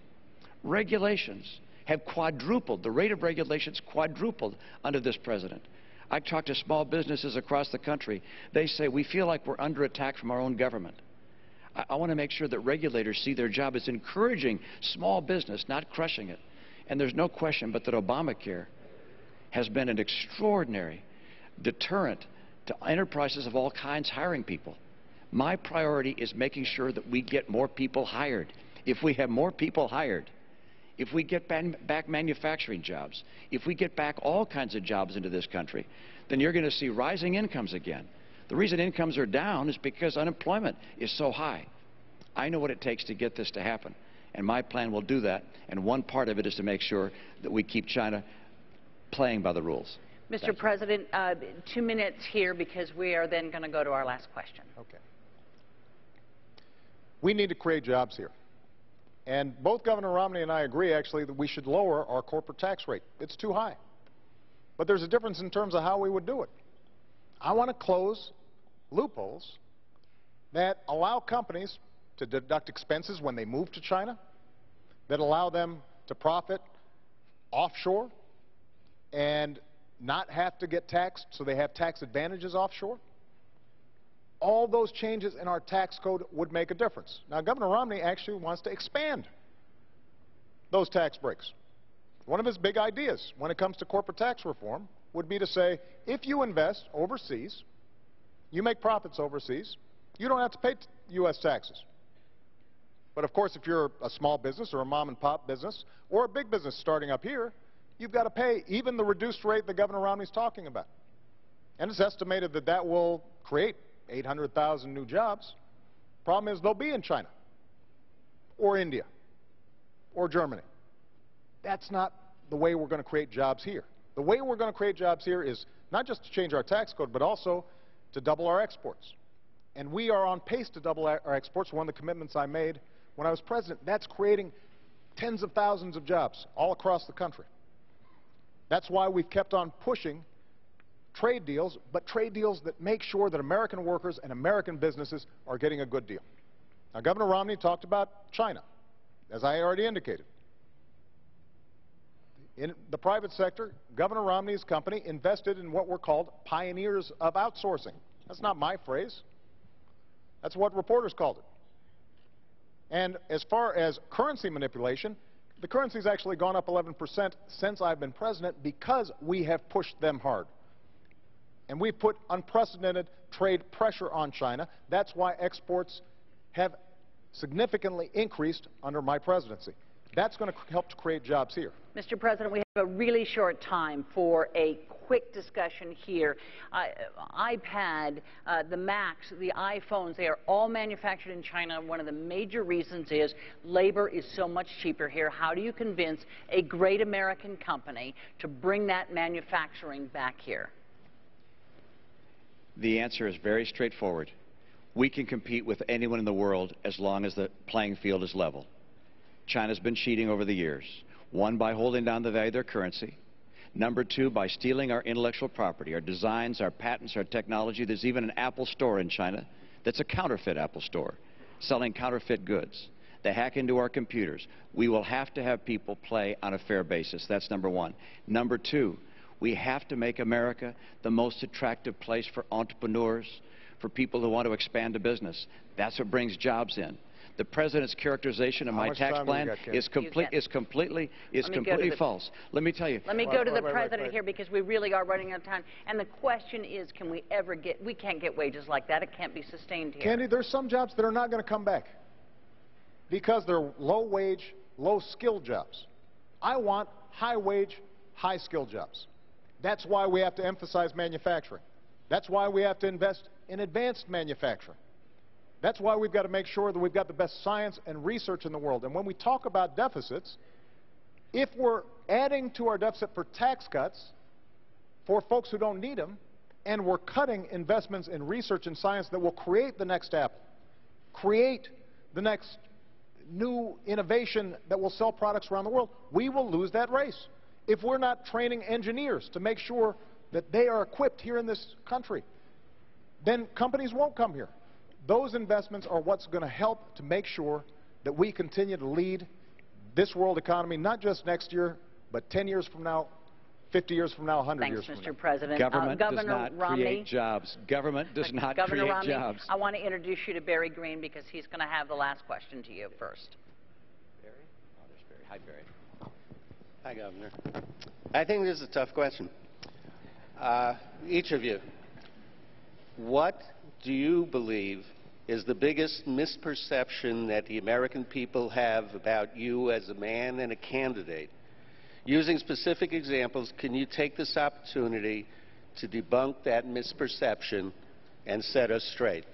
Regulations have quadrupled. The rate of regulations quadrupled under this president. I talk to small businesses across the country. They say, we feel like we're under attack from our own government. I want to make sure that regulators see their job as encouraging small business, not crushing it. And there's no question but that Obamacare has been an extraordinary deterrent to enterprises of all kinds hiring people. My priority is making sure that we get more people hired. If we have more people hired, if we get back manufacturing jobs, if we get back all kinds of jobs into this country, then you're going to see rising incomes again. The reason incomes are down is because unemployment is so high. I know what it takes to get this to happen, and my plan will do that, and one part of it is to make sure that we keep China playing by the rules. Mr. President, 2 minutes here because we are then going to go to our last question. Okay. We need to create jobs here. And both Governor Romney and I agree, actually, that we should lower our corporate tax rate. It's too high. But there's a difference in terms of how we would do it. I want to close loopholes that allow companies to deduct expenses when they move to China, that allow them to profit offshore and not have to get taxed, so they have tax advantages offshore. All those changes in our tax code would make a difference. Now, Governor Romney actually wants to expand those tax breaks. One of his big ideas when it comes to corporate tax reform would be to say, if you invest overseas, you make profits overseas, you don't have to pay U.S. taxes. But of course, if you're a small business or a mom-and-pop business or a big business starting up here, you've got to pay even the reduced rate that Governor Romney's talking about. And it's estimated that that will create 800,000 new jobs. Problem is, they'll be in China or India or Germany. That's not the way we're going to create jobs here. The way we're going to create jobs here is not just to change our tax code, but also to double our exports. And we are on pace to double our exports. One of the commitments I made when I was president, that's creating tens of thousands of jobs all across the country. That's why we've kept on pushing trade deals, but trade deals that make sure that American workers and American businesses are getting a good deal. Now, Governor Romney talked about China, as I already indicated. In the private sector, Governor Romney's company invested in what were called pioneers of outsourcing. That's not my phrase. That's what reporters called it. And as far as currency manipulation, the currency's actually gone up 11% since I've been president because we have pushed them hard. And we've put unprecedented trade pressure on China. That's why exports have significantly increased under my presidency. That's going to help to create jobs here. Mr. President, we have a really short time for a quick discussion here. iPad, the Macs, the iPhones, they are all manufactured in China. One of the major reasons is labor is so much cheaper here. How do you convince a great American company to bring that manufacturing back here? The answer is very straightforward. We can compete with anyone in the world as long as the playing field is level. China's been cheating over the years. One, by holding down the value of their currency. Number two, by stealing our intellectual property, our designs, our patents, our technology. There's even an Apple store in China that's a counterfeit Apple store, selling counterfeit goods. They hack into our computers. We will have to have people play on a fair basis. That's number one. Number two, we have to make America the most attractive place for entrepreneurs, for people who want to expand a business. That's what brings jobs in. The president's characterization of my tax plan is completely false. Let me tell you. Let me go to the president here because we really are running out of time. And the question is, can we ever get, we can't get wages like that. It can't be sustained here. Candy, there's some jobs that are not going to come back because they're low-wage, low-skilled jobs. I want high-wage, high-skilled jobs. That's why we have to emphasize manufacturing. That's why we have to invest in advanced manufacturing. That's why we've got to make sure that we've got the best science and research in the world. And when we talk about deficits, if we're adding to our deficit for tax cuts for folks who don't need them, and we're cutting investments in research and science that will create the next Apple, create the next new innovation that will sell products around the world, we will lose that race. If we're not training engineers to make sure that they are equipped here in this country, then companies won't come here. Those investments are what's going to help to make sure that we continue to lead this world economy, not just next year, but 10 years from now, 50 years from now, 100 years from now. Thanks, Mr. President. Government does not Romney, create jobs. Government does not Governor create Romney, jobs. I want to introduce you to Barry Green because he's going to have the last question to you first. Barry? Oh, there's Barry. Hi, Barry. Hi, Governor. I think this is a tough question. Each of you, what do you believe is the biggest misperception that the American people have about you as a man and a candidate? Using specific examples, can you take this opportunity to debunk that misperception and set us straight?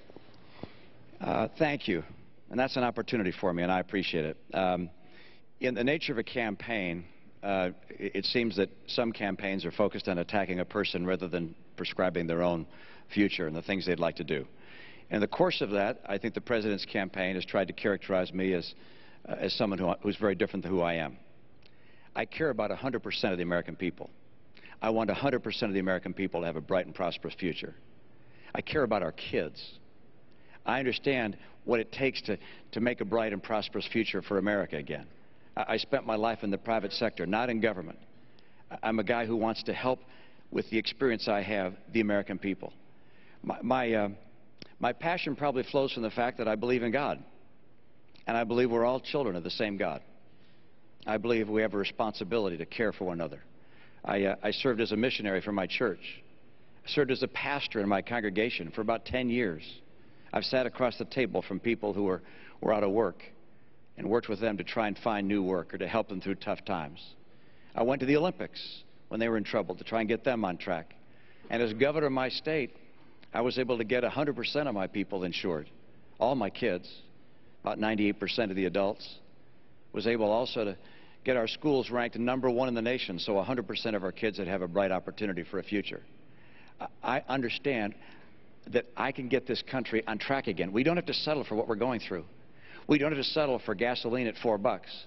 Thank you. And that's an opportunity for me, and I appreciate it. In the nature of a campaign, it seems that some campaigns are focused on attacking a person rather than prescribing their own future and the things they'd like to do. In the course of that, I think the president's campaign has tried to characterize me as someone who's very different than who I am. I care about 100% of the American people. I want 100% of the American people to have a bright and prosperous future. I care about our kids. I understand what it takes to make a bright and prosperous future for America again. I spent my life in the private sector, not in government. I'm a guy who wants to help, with the experience I have, the American people. My passion probably flows from the fact that I believe in God, and I believe we're all children of the same God. I believe we have a responsibility to care for one another. I served as a missionary for my church. I served as a pastor in my congregation for about 10 years. I've sat across the table from people who were out of work and worked with them to try and find new work or to help them through tough times. I went to the Olympics when they were in trouble to try and get them on track. And as governor of my state, I was able to get 100% of my people insured, all my kids, about 98% of the adults. Was able also to get our schools ranked #1 in the nation, so 100% of our kids that have a bright opportunity for a future. I understand that I can get this country on track again. We don't have to settle for what we're going through. We don't have to settle for gasoline at $4.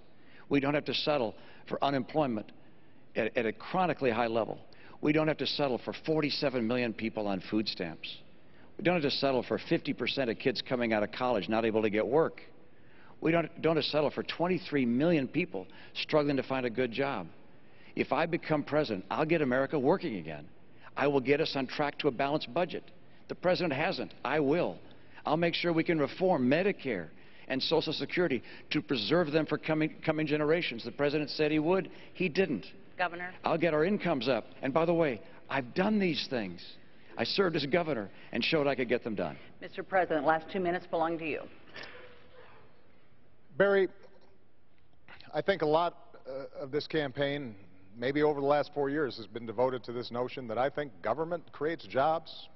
We don't have to settle for unemployment at a chronically high level. We don't have to settle for 47 million people on food stamps. We don't have to settle for 50% of kids coming out of college not able to get work. We don't have to settle for 23 million people struggling to find a good job. If I become president, I'll get America working again. I will get us on track to a balanced budget. The president hasn't. I will. I'll make sure we can reform Medicare and Social Security to preserve them for coming generations. The president said he would. He didn't. Governor. I'll get our incomes up. And by the way, I've done these things. I served as governor and showed I could get them done. Mr. President, last 2 minutes belong to you. Barry, I think a lot of this campaign, maybe over the last 4 years, has been devoted to this notion that I think government creates jobs,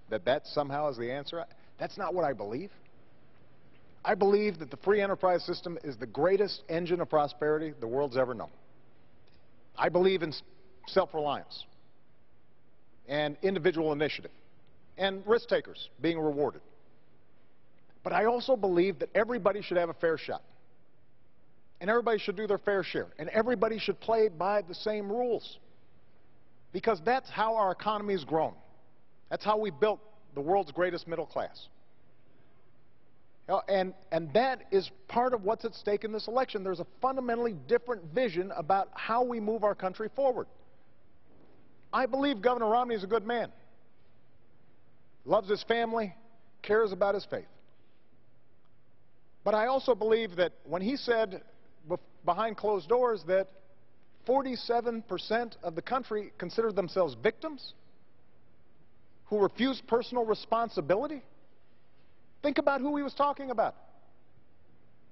that somehow is the answer. That's not what I believe. I believe that the free enterprise system is the greatest engine of prosperity the world's ever known. I believe in self-reliance and individual initiative and risk takers being rewarded. But I also believe that everybody should have a fair shot. And everybody should do their fair share. And everybody should play by the same rules. Because that's how our economy has grown. That's how we built the world's greatest middle class. And that is part of what's at stake in this election. There's a fundamentally different vision about how we move our country forward. I believe Governor Romney is a good man. Loves his family, cares about his faith. But I also believe that when he said behind closed doors that 47% of the country consider themselves victims who refuse personal responsibility, think about who he was talking about.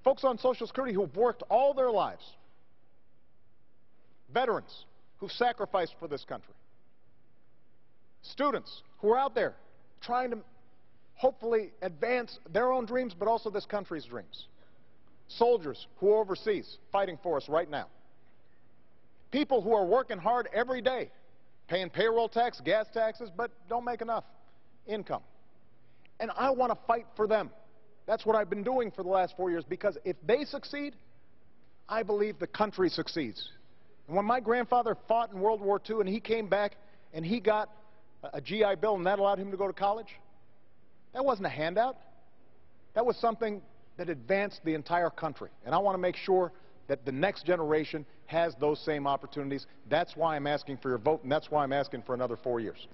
Folks on Social Security who've worked all their lives. Veterans who've sacrificed for this country. Students who are out there trying to hopefully advance their own dreams, but also this country's dreams. Soldiers who are overseas fighting for us right now. People who are working hard every day, paying payroll tax, gas taxes, but don't make enough income. And I want to fight for them. That's what I've been doing for the last 4 years, because if they succeed, I believe the country succeeds. And when my grandfather fought in World War II and he came back and he got a GI Bill and that allowed him to go to college, that wasn't a handout. That was something that advanced the entire country. And I want to make sure that the next generation has those same opportunities. That's why I'm asking for your vote, and that's why I'm asking for another 4 years.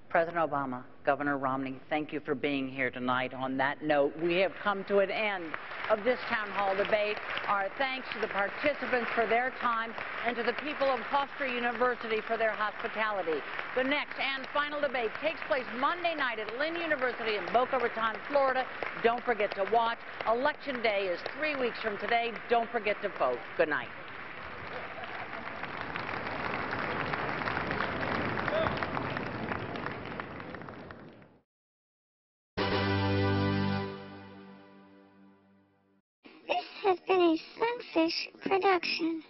President Obama, Governor Romney, thank you for being here tonight. On that note, we have come to an end of this town hall debate. Our thanks to the participants for their time and to the people of Hofstra University for their hospitality. The next and final debate takes place Monday night at Lynn University in Boca Raton, Florida. Don't forget to watch. Election Day is 3 weeks from today. Don't forget to vote. Good night. This has been a Sunfish production.